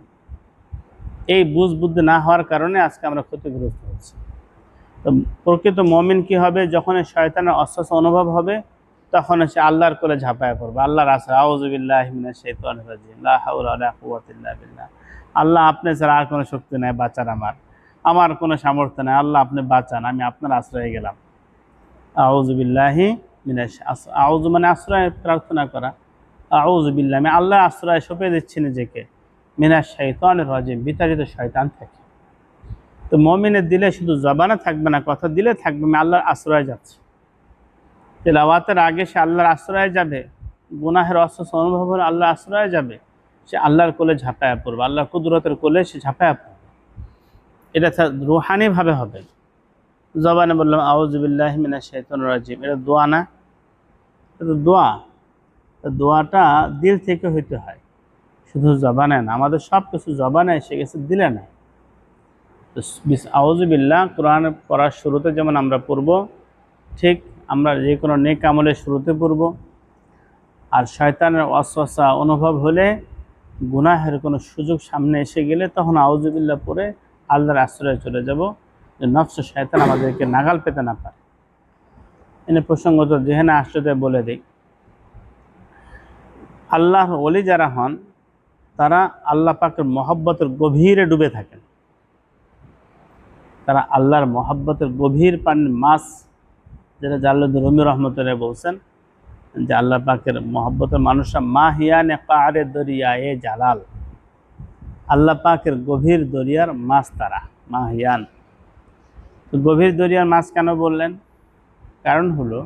এই বুঝ বুদ্ধি না হওয়ার কারণে আজকে আমরা ক্ষতিগ্রস্ত হচ্ছি। তো প্রকৃত মুমিন কি হবে, যখন শয়তানের অস্বস্তি অনুভব হবে তখন সে আল্লাহর কোলে ঝাঁপায় পড়বে, আল্লাহর আশ্রয়। আউযু বিল্লাহি মিনাশ শাইতানির রাজিম, লা হাওলা ওয়ালা কুওয়াতা ইল্লা বিল্লাহ। আল্লাহ আপনি ছাড়া আর কোনো শক্তি নাই বাঁচার, আমার কোনো সামর্থ্য নাই, আল্লাহ আপনি বাঁচান, আমি আপনার আশ্রয়ে গেলাম। আউযু বিল্লাহি মিনাশ, আউযু মানে আশ্রয় প্রার্থনা করা, আউযু বিল্লাহ আমি আল্লাহর আশ্রয় সঁপে দিচ্ছি নিজেকে, মিনাশ শাইতানির রাজিম বিতাড়িত শয়তান থেকে। তো মুমিনের দিলে শুধু জবানে থাকবে না, কথা দিলে থাকবে আমি আল্লাহর আশ্রয়ে যাচ্ছি। তেলাওয়াতের আগে সে আল্লাহর আশ্রয়ে যাবে, গুনাহের অস্বস্তি অনুভব হলে আল্লাহর আশ্রয়ে যাবে, সে আল্লাহর কোলে ঝাঁপায়া পড়বে, আল্লাহর কুদরতের কোলে সে ঝাঁপায়া পড়বে। এটা রুহানিভাবে হবে। জবানে বললাম আউযু বিল্লাহি মিনাশ শাইতানির রাজিম, এটা দোয়া না, এটা তো দোয়া। দোয়াটা দিল থেকে হইতে হয়, শুধু জবানে না। আমাদের সব কিছু জবানে এসে গেছে, দিলে না। আউযু বিল্লাহ কোরআন পড়ার শুরুতে যেমন আমরা পড়ব, ঠিক আমরা যে কোনো নেক আমলের শুরুতে পড়ব। আর শয়তানের ওয়াসওয়াসা অনুভব হলে, গুনাহের কোনো সুযোগ সামনে এসে গেলে, তখন আউযু বিল্লাহ পড়ে আল্লাহর আশ্রয়ে চলে যাব, যে নফস শয়তান আমাদেরকে নাগাল পেতে না পারে। এনে প্রসঙ্গত যেখানে আশ্রয়তে বলে দিই, আল্লাহর ওলি যারা হন তারা আল্লাহ পাকের মহব্বতের গভীরে ডুবে থাকেন। তারা আল্লাহর মহব্বতের গভীর পানির মাছ, যেটা জালালউদ্দিন রুমি রহমতুল্লাহ বলছেন যে আল্লাহ পাকের মহব্বতের মানুষরা মাহিয়ানে কারে দরিয়ায়ে জালাল, আল্লাহ পাকের গভীর দরিয়ার মাছ তারা মাহিয়ান। তো গভীর দরিয়ার মাছ কেন বললেন? কারণ হলো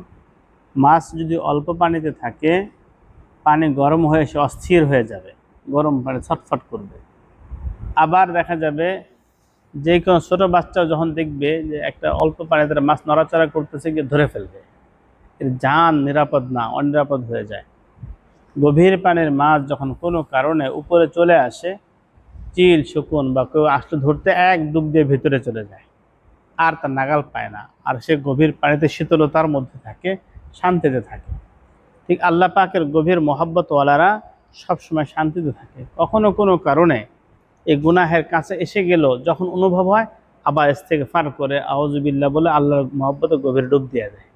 মাছ যদি অল্প পানিতে থাকে, পানি গরম হয়ে সে অস্থির হয়ে যাবে, গরম পানি ছটফট করবে। আবার দেখা যাবে যে কোনো ছোটো বাচ্চাও যখন দেখবে যে একটা অল্প পানিতে মাছ নড়াচড়া করতেছে, গিয়ে ধরে ফেলবে, এর জান নিরাপদ না, অনিরাপদ হয়ে যায়। গভীর পানির মাছ যখন কোনো কারণে উপরে চলে আসে, চিল শকুন বা কেউ আসলে ধরতে এক ডুব দিয়ে ভিতরে চলে যায়, আর তার নাগাল পায় না, আর সে গভীর পানিতে শীতলতার মধ্যে থাকে, শান্তিতে থাকে। ঠিক আল্লাহ পাকের গভীর মহব্বতওয়ালারা সবসময় শান্তিতে থাকে। কখনো কোনো কারণে এই গুনাহের কাছে এসে গেল যখন অনুভব হয়, আবার ইস্তেগফার করে আউযুবিল্লাহ বলে আল্লাহর মহব্বতে গভীর ডুব দিয়ে দেয়,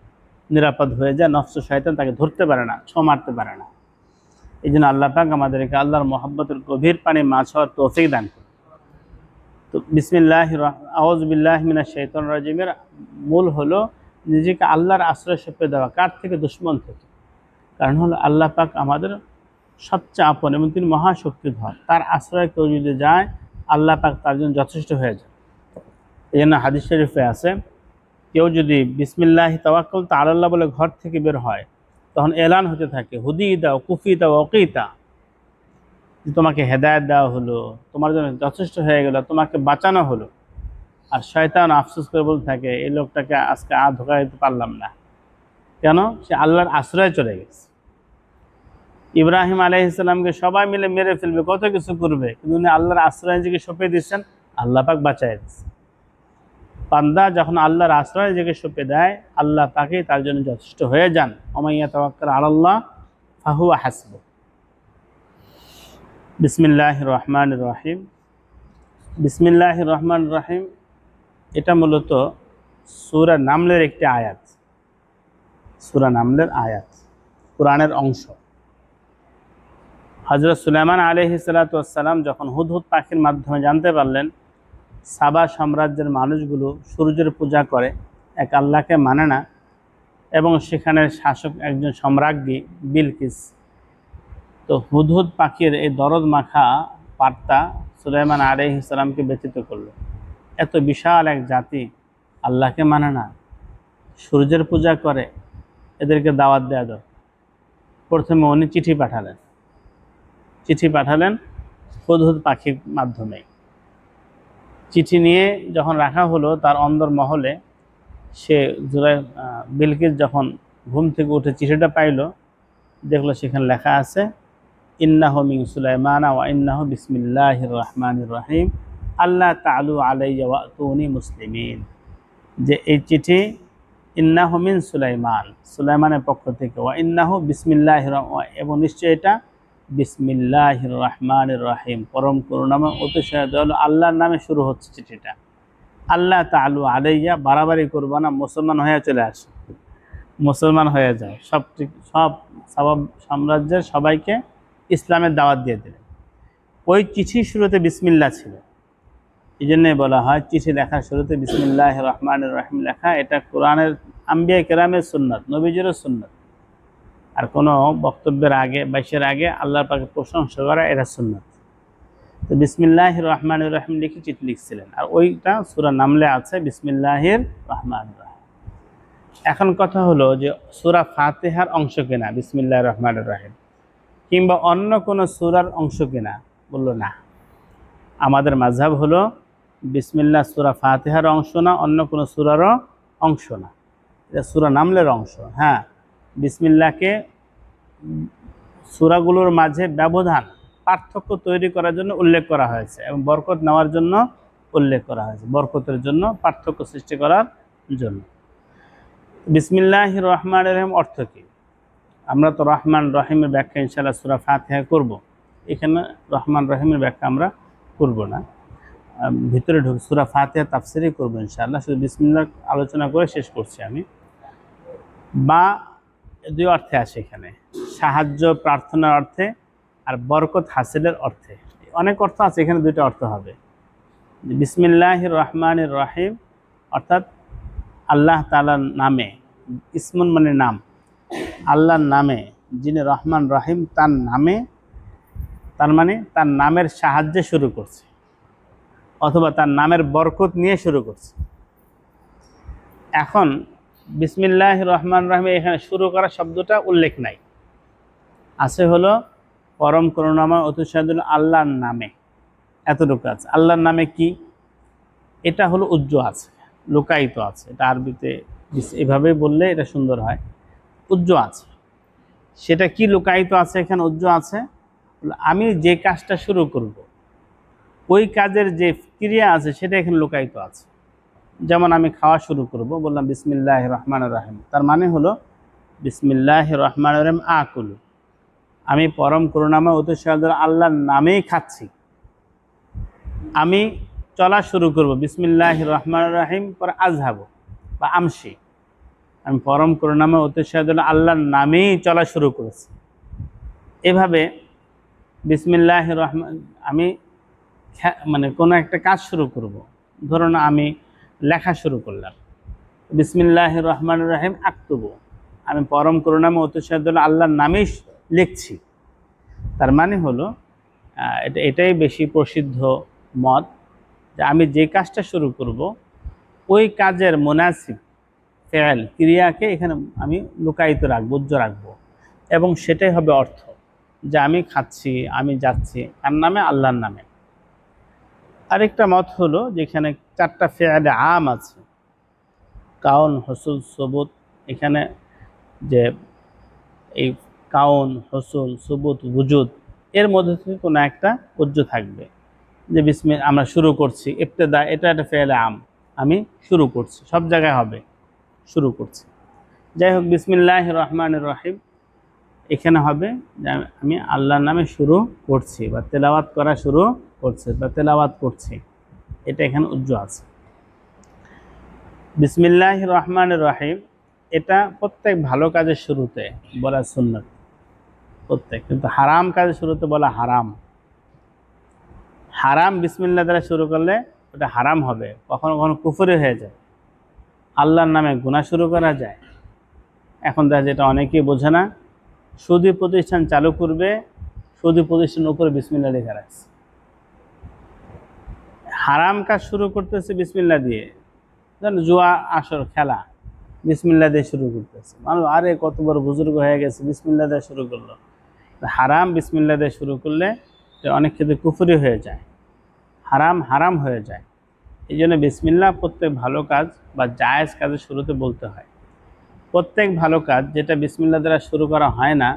নিরাপদ হয়ে যায়, নফস শয়তান তাকে ধরতে পারে না, ছো মারতে পারে না। এই জন্য আল্লাহ পাক আমাদেরকে আল্লাহর মহব্বতের গভীর পানি মাছ হওয়ার তৌফিক দান করে। তো আউযুবিল্লাহি মিনাশ শাইতানির রাজিমের মূল হলো নিজেকে আল্লাহর আশ্রয় সঁপে দেওয়া। কার থেকে? দুশমন থেকে। কারণ হলো আল্লাহ পাক আমাদের সবচেয়ে আপন এবং তিনি মহাশক্তিধর। তার আশ্রয় কেউ যদি যায়, আল্লাহ পাক তার জন্য যথেষ্ট হয়ে যায়। এই জন্য হাদিস শরীফে আছে, কেউ যদি বিসমিল্লাহি তাওয়াক্কালতু আলাল্লাহ বলে ঘর থেকে বের হয়, তখন এলান হতে থাকে হুদিতা কুফিতা ওয়াকিতা, তোমাকে হেদায়েত দেওয়া হলো, তোমার জন্য যথেষ্ট হয়ে গেল, তোমাকে বাঁচানো হলো। আর শয়তান আফসোস করে বলতে থাকে, এই লোকটাকে আজকে ধোঁকা দিতে পারলাম না। কেন? সে আল্লাহর আশ্রয়ে চলে গেছে। ইব্রাহিম আলাইহিস সালামকে সবাই মিলে মেরে ফেলবে, কত কিছু করবে, কিন্তু উনি আল্লাহর আশ্রয়ে নিজেকে সঁপে দিচ্ছেন, আল্লাহ পাক বাঁচায় দিচ্ছে। বান্দা যখন আল্লাহর আশ্রয়ে নিজেকে সঁপে দেয়, আল্লাহ পাকেই তার জন্য যথেষ্ট হয়ে যান। ওমাইয়া তাওয়াক্কাল আলাল্লাহ ফাহুয়া হাসবুহ। বিসমিল্লাহির রহমানির রহিম। বিসমিল্লাহির রহমানির রহিম এটা মূলত সূরা নামলের একটি আয়াত, সূরা নামলের আয়াত, কোরআনের অংশ। হযরত সুলাইমান আলাইহিস সালাতু ওয়াস সালাম যখন হুদহুদ পাখির মাধ্যমে জানতে পারলেন সাবা সাম্রাজ্যের মানুষগুলো সূর্যের পূজা করে, এক আল্লাহকে মানে না, এবং সেখানের শাসক একজন সম্রাজ্ঞী বিলকিস, তো হুদহুদ পাখির এই দরদ মাখা বার্তা সুলাইমান আলাইহিস সালামকে ব্যথিত করল। এত বিশাল এক জাতি আল্লাহকে মানে না, সূর্যের পূজা করে, এদেরকে দাওয়াত দেওয়া দরকার। প্রথমে উনি চিঠি পাঠালেন হুদহুদ পাখির মাধ্যমে। চিঠি নিয়ে যখন রাখা হলো তার অন্দর মহলে, সে বিলকিস যখন ঘুম থেকে উঠে চিঠিটা পাইল, দেখলো সেখানে লেখা আছে, ইন্নাহু মিন সুলাইমানা ওয়া ইন্নাহু বিসমিল্লাহির রহমানির রহিম আল্লাহ তাআলু আলাইয়া ওয়াতুনি মুসলিমিন। যে এই চিঠি ইন্নাহু মিন সুলাইমান, সুলাইমানের পক্ষ থেকে, ওয়া ইন্নাহু বিসমিল্লাহির, এবং নিশ্চয় এটা বিসমিল্লাহির রহমানির রহিম, পরম করুণাময় অতিশয় দয়ালু আল্লাহর নামে শুরু হচ্ছে চিঠিটা। আল্লাহ তাআলু আলাইয়া, বাড়াবাড়ি করবা না, মুসলমান হয়ে চলে আসে, মুসলমান হয়ে যায়, সব সাম্রাজ্যের সবাইকে ইসলামের দাওয়াত দিয়ে দিলেন। ওই চিঠির শুরুতে বিসমিল্লাহ ছিল, এই জন্যই বলা হয় চিঠি লেখার শুরুতে বিসমিল্লাহির রহমানির রহিম লেখা। এটা কোরআনের আম্বিয়া কেরামের সুন্নাত, নবীজিরও সুন্নাত। আর কোনো বক্তব্যের আগে বাইশের আগে আল্লাহর পাকের প্রশংসা করা এটা সুন্নাত। তো বিসমিল্লাহির রহমানির রহিম লিখে চিঠি লিখছিলেন, আর ওইটা সূরা নামলে আছে বিসমিল্লাহির রহমানির রহিম। এখন কথা হলো যে সূরা ফাতিহার অংশ কিনা বিসমিল্লাহির রহমানির রহিম, কিংবা অন্য কোনো সূরার অংশ কিনা? বললো না, আমাদের মাযহাব হলো বিসমিল্লাহ সূরা ফাতিহার অংশ না, অন্য কোনো সূরারও অংশ না, এটা সূরা নামলের অংশ। হ্যাঁ, বিসমিল্লাহকে সূরাগুলোর মাঝে ব্যবধান, পার্থক্য তৈরি করার জন্য উল্লেখ করা হয়েছে, এবং বরকত নেওয়ার জন্য উল্লেখ করা হয়েছে, বরকতের জন্য, পার্থক্য সৃষ্টি করার জন্য। বিসমিল্লাহির রহমানির রহিম অর্থ কী? আমরা তো রহমান রহিমের ব্যাখ্যা ইনশাআল্লাহ সূরা ফাতিহা করব, এখানে রহমান রহিমের ব্যাখ্যা আমরা করব না, ভিতরে ঢুকে সূরা ফাতিহা তাফসীরই করব ইনশাআল্লাহ। শুধু বিসমিল্লাহ আলোচনা করে শেষ করছি আমি। বা দুই অর্থে আসে এখানে, সাহায্য প্রার্থনার অর্থে আর বরকত হাসিলের অর্থে। অনেক অর্থ আছে, এখানে দুইটা অর্থ হবে। বিসমিল্লাহির রহমানির রহিম অর্থাৎ আল্লাহ তাআলার নামে, ইসমুন মানে নাম, আল্লাহর নামে, যিনি রহমান রহিম তার নামে, তার মানে তার নামের সাহায্যে শুরু করছে, অথবা তার নামের বরকত নিয়ে শুরু করছে। এখন বিসমিল্লাহির রহমানির রহিম এখানে শুরু করা শব্দটা উল্লেখ নাই, আছে হলো পরম করুণাময় অতি সাদুল আল্লাহর নামে, এতটুকু আছে। আল্লাহর নামে কি? এটা হলো উজ্জ্ব আছে, লুকায়িত আছে। এটা আরবিতে এভাবে বললে এটা সুন্দর হয়। উজ্জ্ব আছে, সেটা কি লুকায়িত আছে এখানে? উজ্জ্ব আছে, আমি যে কাজটা শুরু করব ওই কাজের যে ক্রিয়া আছে সেটা এখানে লুকায়িত আছে। যেমন আমি খাওয়া শুরু করব, বললাম বিসমিল্লাহির রহমানির রহিম, তার মানে হলো বিসমিল্লাহির রহমানির রহিম আকুলু, আমি পরম করুণাময় অতি সাদুল আল্লাহর নামেই খাচ্ছি। আমি চলা শুরু করব বিসমিল্লাহির রহমানির রহিম, পরে আজহাবু বা আমশি, আমি পরম করুণাময় অতি সাদুল আল্লাহর নামেই চলা শুরু করেছি। এভাবে বিসমিল্লাহির রহমান, আমি মানে কোনো একটা কাজ শুরু করব, ধরুন আমি লেখা শুরু করলাম, বিসমিল্লাহির রহমানির রহিম আক্তুবু, আমি পরম করুণাময় অতি সাদুল আল্লাহর নামেই লিখছি। তার মানে হলো এটাই বেশি প্রসিদ্ধ মত, যে আমি যে কাজটা শুরু করব ওই কাজের মুনাসিব ফেল ক্রিয়াকে এখানে আমি লুকায়িত রাখবো, উজ্জ্ব রাখবো, এবং সেটাই হবে অর্থ, যে আমি খাচ্ছি, আমি যাচ্ছি, কার নামে? আল্লাহর নামে। আরেকটা মত হলো যেখানে 4টা ফেল আম আছে, কাউন, হসুল, সবুত। এখানে যে এই কাউন, হসুল, সবুত, ওজুদ, এর মধ্যে থেকে কোনো একটা উজ্জ্ব থাকবে, যে আমরা শুরু করছি, ইবতেদা, এটা একটা ফেলে আম, আমি শুরু করছি, সব জায়গায় হবে শুরু করছি। যাই হোক, বিসমিল্লাহির রহমানির রহিম এখানে হবে যে আমি আল্লাহর নামে শুরু করছি, বা তেলাওয়াত করা শুরু করছে, বা তেলাওয়াত করছি, এটা এখানে উজ্জ্ব আছে। বিসমিল্লাহির রহমানির রহিম এটা প্রত্যেক ভালো কাজের শুরুতে বলা সুন্নাত, প্রত্যেক, কিন্তু হারাম কাজের শুরুতে বলা হারাম। হারাম বিসমিল্লাহ দ্বারা শুরু করলে ওটা হারাম হবে, কখনো কখনো কুফরি হয়ে যায়, আল্লাহর নামে গুনাহ শুরু করা যায়। এখন দেখা যায় এটা অনেকেই বোঝে না, সুদী প্রতিষ্ঠান চালু করবে, সুদী প্রতিষ্ঠানের উপরে বিসমিল্লাহ লেখা রাখছে, হারাম কাজ শুরু করতেছে বিসমিল্লাহ দিয়ে, জুয়া আসর খেলা বিসমিল্লাহ দিয়ে শুরু করতেছে মানুষ, আরে কত বড় বুজুর্গ হয়ে গেছে, বিসমিল্লাহ দিয়ে শুরু করলো। হারাম বিসমিল্লাহ দিয়ে শুরু করলে অনেক ক্ষেত্রে কুফরি হয়ে যায়, হারাম হারাম হয়ে যায়। এই জন্য বিসমিল্লাহ প্রত্যেক ভালো কাজ বা জায়েজ কাজের শুরুতে বলতে হয়। প্রত্যেক ভালো কাজ যেটা বিসমিল্লাহ দ্বারা শুরু করা হয় না,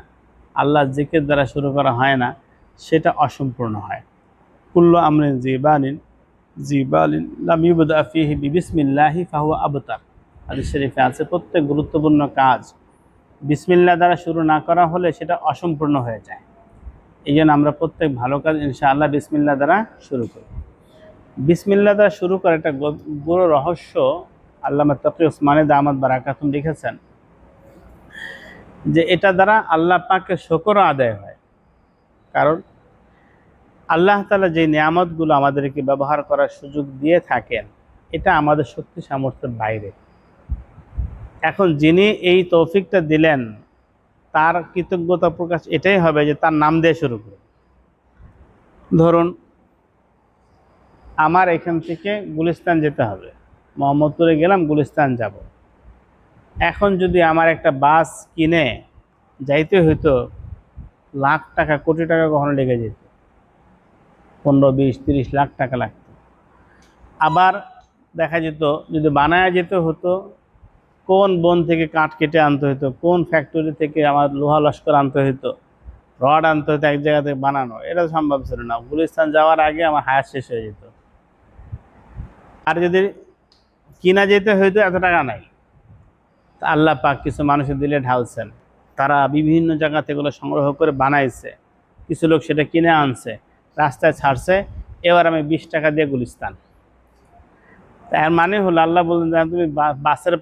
আল্লাহর জিকির দ্বারা শুরু করা হয় না, সেটা অসম্পূর্ণ হয়। কুল্লু আমরিন জিবালিন লাম ইউবদা ফীহি বিসমিল্লাহি ফাহুয়া আবতার, হাদিস শরীফে আছে প্রত্যেক গুরুত্বপূর্ণ কাজ বিসমিল্লাহ দ্বারা শুরু না করা হলে সেটা অসম্পূর্ণ হয়ে যায়। এই জন্য আমরা প্রত্যেক ভালো কাজ ইনশাআল্লাহ বিসমিল্লাহ দ্বারা শুরু করি। বিসমিল্লাহ দ্বারা শুরু করার একটা বড় রহস্য আল্লামা তাকি উসমানী দামাত বারাকাতুহু লিখেছেন, যে এটা দ্বারা আল্লাহ পাকের শুকর আদায় হয়। কারণ আল্লাহ তাআলা যে নিয়ামতগুলো আমাদেরকে ব্যবহার করার সুযোগ দিয়ে থাকেন, এটা আমাদের শক্তি সামর্থ্যের বাইরে। এখন যিনি এই তৌফিকটা দিলেন, তার কৃতজ্ঞতা প্রকাশ এটাই হবে যে তার নাম দিয়ে শুরু করুন। ধরুন আমার এখান থেকে গুলিস্তান যেতে হবে, মোহাম্মদপুরে গেলাম, গুলিস্তান যাব। এখন যদি আমার একটা বাস কিনে যাইতে হইতো, লাখ টাকা, কোটি টাকা কখনো লেগে যেত, 15, 20, 30 লাখ টাকা লাগতো। আবার দেখা যেত যদি বানায় যেতে হতো, কোন বন থেকে কাঠ কেটে আনতে হতো, কোন ফ্যাক্টরি থেকে আমার লোহা লস্কর আনতে হতো, রড আনতে হতো এক জায়গা থেকে বানানো, এটা সম্ভব ছিল না। গুলিস্তান যাওয়ার আগে আমার হায়ার শেষ হয়ে যেত। আর যদি কিনা যেতে হইতো, এত টাকা নাই, তা আল্লাহ পাক কিছু মানুষের দিলে ঢালছেন, তারা বিভিন্ন জায়গা থেকে এগুলো সংগ্রহ করে বানাইছে, কিছু লোক সেটা কিনে আনছে, রাস্তায় ছাড়ছে, এবার আমি 20 টাকা দিয়ে গুলিস্তান। তার মানে হলো আল্লাহ বললেন, তুমি বাসের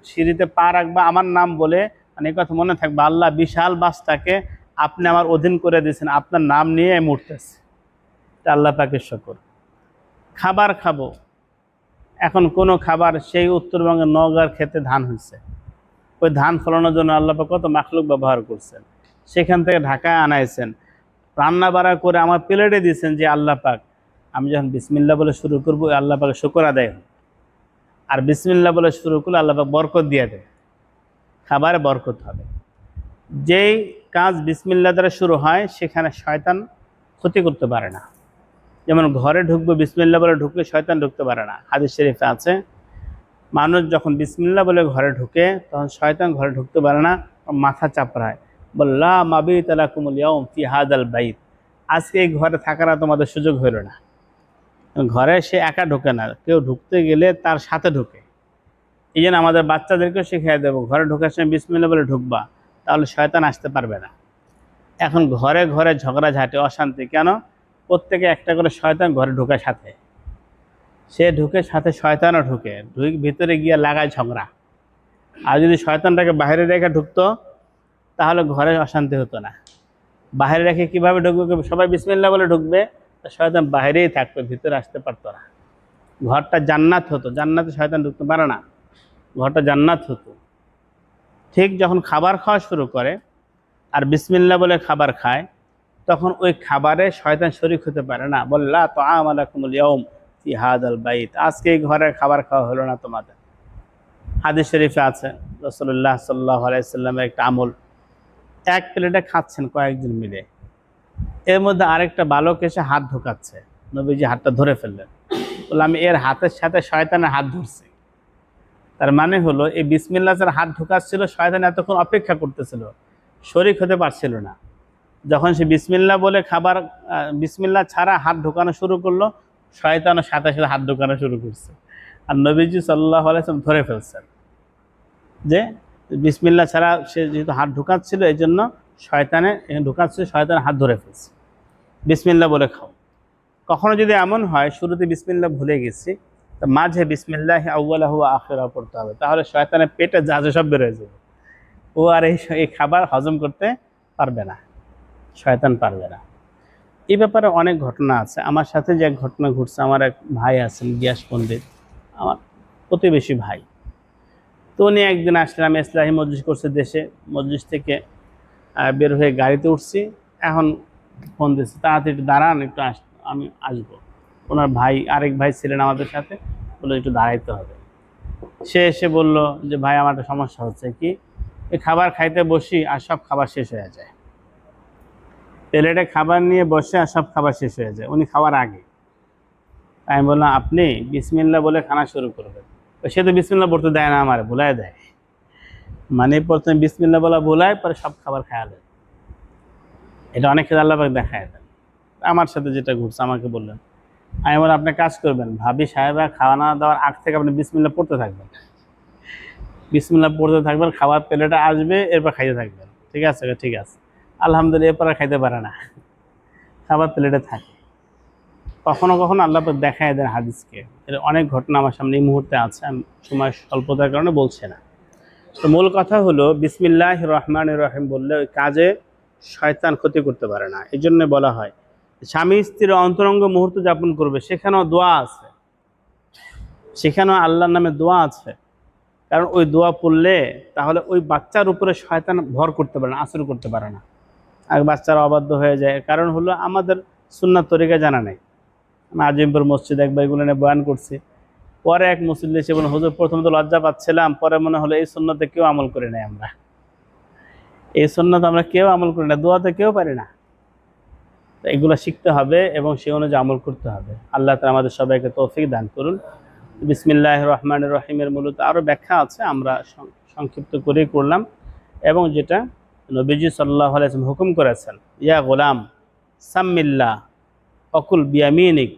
সিঁড়িতে পা রাখবা আমার নাম বলে, মানে এই কথা মনে থাকবে, আল্লাহ বিশাল বাসটাকে আপনি আমার অধীন করে দিয়েছেন, আপনার নাম নিয়ে আমি উঠতেছি। এটা আল্লাহ পাকের শুকর। খাবার খাবো, এখন কোনো খাবার সেই উত্তরবঙ্গের নওগাঁর ক্ষেতে ধান হয়েছে, ওই ধান ফলানোর জন্য আল্লাহ পাক কত মাখলুক ব্যবহার করছেন, সেখান থেকে ঢাকায় আনাইছেন, রান্না বাড়া করে আমার প্লেটে দিয়েছেন যে আল্লাহ পাক আমি যখন বিসমিল্লাহ বলে শুরু করবো আল্লাহ পাক শুকর আদায় হয়। আর বিসমিল্লাহ বলে শুরু করলে আল্লাহ পাক বরকত দিয়ে দেয়, খাবারে বরকত হবে। যেই কাজ বিসমিল্লাহ দ্বারা শুরু হয় সেখানে শয়তান ক্ষতি করতে পারে না। যেমন ঘরে ঢুকবো বিসমিল্লাহ বলে ঢুকলে শয়তান ঢুকতে পারে না। হাদিস শরীফে আছে মানুষ যখন বিসমিল্লাহ বলে ঘরে ঢুকে তখন শয়তান ঘরে ঢুকতে পারে না, মাথা চাপড়ায়, বললা মাবিত লাকুমুল ইয়াউম ফি হাদাল বাইত, আজকে এই ঘরে থাকার আর তোমাদের সুযোগ হইল না। ঘরে সে একা ঢোকে না, কেউ ঢুকতে গেলে তার সাথে ঢুকে। এই জন্য আমাদের বাচ্চাদেরকেও শিখিয়ে দেবো ঘরে ঢোকার সময় বিসমিল্লাহ বলে ঢুকবা, তাহলে শয়তান আসতে পারবে না। এখন ঘরে ঘরে ঝগড়াঝাঁটি অশান্তি কেন? প্রত্যেকে একটা করে শয়তান ঘরে ঢোকার সাথে, সে ঢুকে সাথে শয়তানও ঢুকে, ভিতরে গিয়ে লাগায় ঝগড়া। আর যদি শয়তানটাকে বাইরে রেখে ঢুকতো তাহলে ঘরে অশান্তি হতো না। বাইরে রেখে কীভাবে ঢুকবে? সবাই বিসমিল্লাহ বলে ঢুকবে, শয়তান বাইরেই থাকতো, ভিতরে আসতে পারতো না। ঘরটা জান্নাত হতো, জান্নাতে শয়তান ঢুকতে পারে না, ঘরটা জান্নাত হতো। ঠিক যখন খাবার খাওয়া শুরু করে আর বিসমিল্লাহ বলে খাবার খায় তখন ওই খাবারে শয়তান শরীক হতে পারে না। বললা তাআমা লাকুমুল ইয়াউম ফি হাদাল বাইত, আজকে এই ঘরে খাবার খাওয়া হলো না তোমাদের। হাদিস শরীফে আছে রাসূলুল্লাহ সাল্লাল্লাহু আলাইহি সাল্লামের একটা আমল, এক প্লেটে খাচ্ছেন কয়েকজন মিলে, এর মধ্যে আরেকটা বালক এসে হাত ঢোকাচ্ছে, নবীজি হাতটা ধরে ফেললেন, বললাম আমি এর হাতের সাথে শয়তানের হাত ধরছি। তার মানে হলো এই বিসমিল্লাহ যার হাত ঢোকাচ্ছিল শয়তান এতক্ষণ অপেক্ষা করতেছিল, শরীক হতে পারছিল না। যখন সে বিসমিল্লাহ বলে খাবার বিসমিল্লাহ ছাড়া হাত ঢোকানো শুরু করলো, শয়তানও সাথে সাথে হাত ঢোকানো শুরু করছে। আর নবীজি সাল্লাল্লাহু আলাইহি ওয়াসাল্লাম ধরে ফেলছেন যে বিসমিল্লাহ ছাড়া সে যেহেতু হাত ঢোকাচ্ছিল এই জন্য শয়তানে ঢোকাচ্ছিল, শয়তান হাত ধরে ফেলছে। বিসমিল্লাহ বলে খাও। কখনো যদি এমন হয় শুরুতে বিসমিল্লাহ ভুলে গেছি, তো মাঝে বিসমিল্লাহ আউয়ালাহু ওয়া আখিরাহু পড়তে হবে, তাহলে শয়তানের পেটে যা যা সব বেরোয় যাবে, ও আর এই খাবার হজম করতে পারবে না, শয়তান পারবে না। এই ব্যাপারে অনেক ঘটনা আছে। আমার সাথে যে এক ঘটনা ঘটছে, আমার এক ভাই আছেন গিয়াস পণ্ডিত, আমার প্রতিবেশী ভাই। তো উনি একদিন আসলেন, আমি ইসলাহি মজলিস করছে দেশে, মজলিস থেকে বের হয়ে গাড়িতে উঠছি, এখন ফোন দিচ্ছে তাড়াতাড়ি দাঁড়ান একটু আমি আসবো। ওনার ভাই আরেক ভাই ছিলেন আমাদের সাথে, বললো একটু দাঁড়াইতে হবে। সে এসে বলল যে ভাই আমার একটা সমস্যা হচ্ছে, কি এই খাবার খাইতে বসি আর সব খাবার শেষ হয়ে যায়, প্লেটে খাবার নিয়ে বসে আর সব খাবার শেষ হয়ে যায়, উনি খাওয়ার আগে। আমি বললাম আপনি বিসমিল্লাহ বলে খানা শুরু করবেন। সে তো বিসমিল্লাহ পড়তে দেয় না, আমার ভুলাই দেয়, মানে প্রথমে বিসমিল্লাহ বলা ভুলায়, পরে সব খাবার খাওয়া দেয়। এটা অনেক ক্ষেত্রে আল্লাহ পাক দেখায় দেন। আমার সাথে যেটা ঘটছে আমাকে বললেন, আমি বললাম আপনি কাজ করবেন, ভাবি সাহেবা খাওয়ানা দেওয়ার আগ থেকে আপনি বিসমিল্লাহ পড়তে থাকবেন, বিসমিল্লাহ পড়তে থাকবেন, খাবার প্লেটে আসবে এরপর খাইতে থাকবেন। ঠিক আছে? ঠিক আছে। আলহামদুলিল্লাহ, এরপর আর খাইতে পারে না, খাবার প্লেটে থাকে। কখনো কখনো আল্লাহ পাক দেখায় দেন হাদিসকে। এর অনেক ঘটনা আমার সামনে এই মুহূর্তে আছে, আমি সময় স্বল্পতার কারণে বলছি না। তো মূল কথা হলো বিসমিল্লাহির রহমানির রহিম বললে ওই কাজে শয়তান ক্ষতি করতে পারে না। এই জন্য বলা হয় স্বামী স্ত্রীর অন্তরঙ্গ মুহূর্ত যাপন করবে, সেখানেও দোয়া আছে, সেখানেও আল্লাহর নামে দোয়া আছে। কারণ ওই দোয়া পড়লে তাহলে ওই বাচ্চার উপরে শয়তান ভর করতে পারে না, আসর করতে পারে না, আর বাচ্চারা অবাধ্য হয়ে যায়। কারণ হলো আমাদের সুন্নাত তরিকা জানা নেই। আমি আজিমপুর মসজিদ একবার এগুলো নিয়ে বয়ান করছি, পরে এক মুসল্লি এসে বলেন হুজুর প্রথমে তো লজ্জা পাচ্ছিলাম, পরে মনে হলো এই সুন্নতে কেউ আমল করে নাই, আমরা এই সুন্নত আমরা কেউ আমল করি না, দোয়াতে কেউ পারি না। তো এগুলো শিখতে হবে এবং সে অনুযায়ী আমল করতে হবে। আল্লাহ তাআলা আমাদের সবাইকে তৌফিক দান করুন। বিসমিল্লাহির রহমানির রহিমের মূলত আরও ব্যাখ্যা আছে, আমরা সংক্ষিপ্ত করেই করলাম। এবং যেটা নবীজি সাল্লাল্লাহু আলাইহি ওয়াসাল্লাম হুকুম করেছেন, ইয়া গোলাম সাম্মিল্লাহ অকুল বিয়ামিনিক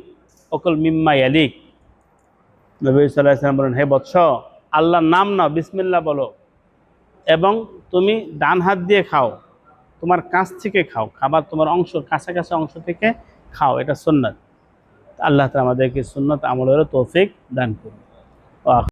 অকুল মিম্মা ইয়ালিক, নবী সাল্লাল্লাহু আলাইহি ওয়াসাল্লাম বলেন হে বৎস, আল্লাহর নাম নাও, বিসমিল্লাহ বলো, এবং তুমি ডান হাত দিয়ে খাও, তোমার কাছ থেকে খাও, খাবার তোমার অংশ কাছাকাছি অংশ থেকে খাও, এটা সুন্নাত। আল্লাহ তাআলা আমাদেরকে সুন্নাত আমলেরও তৌফিক দান করুন।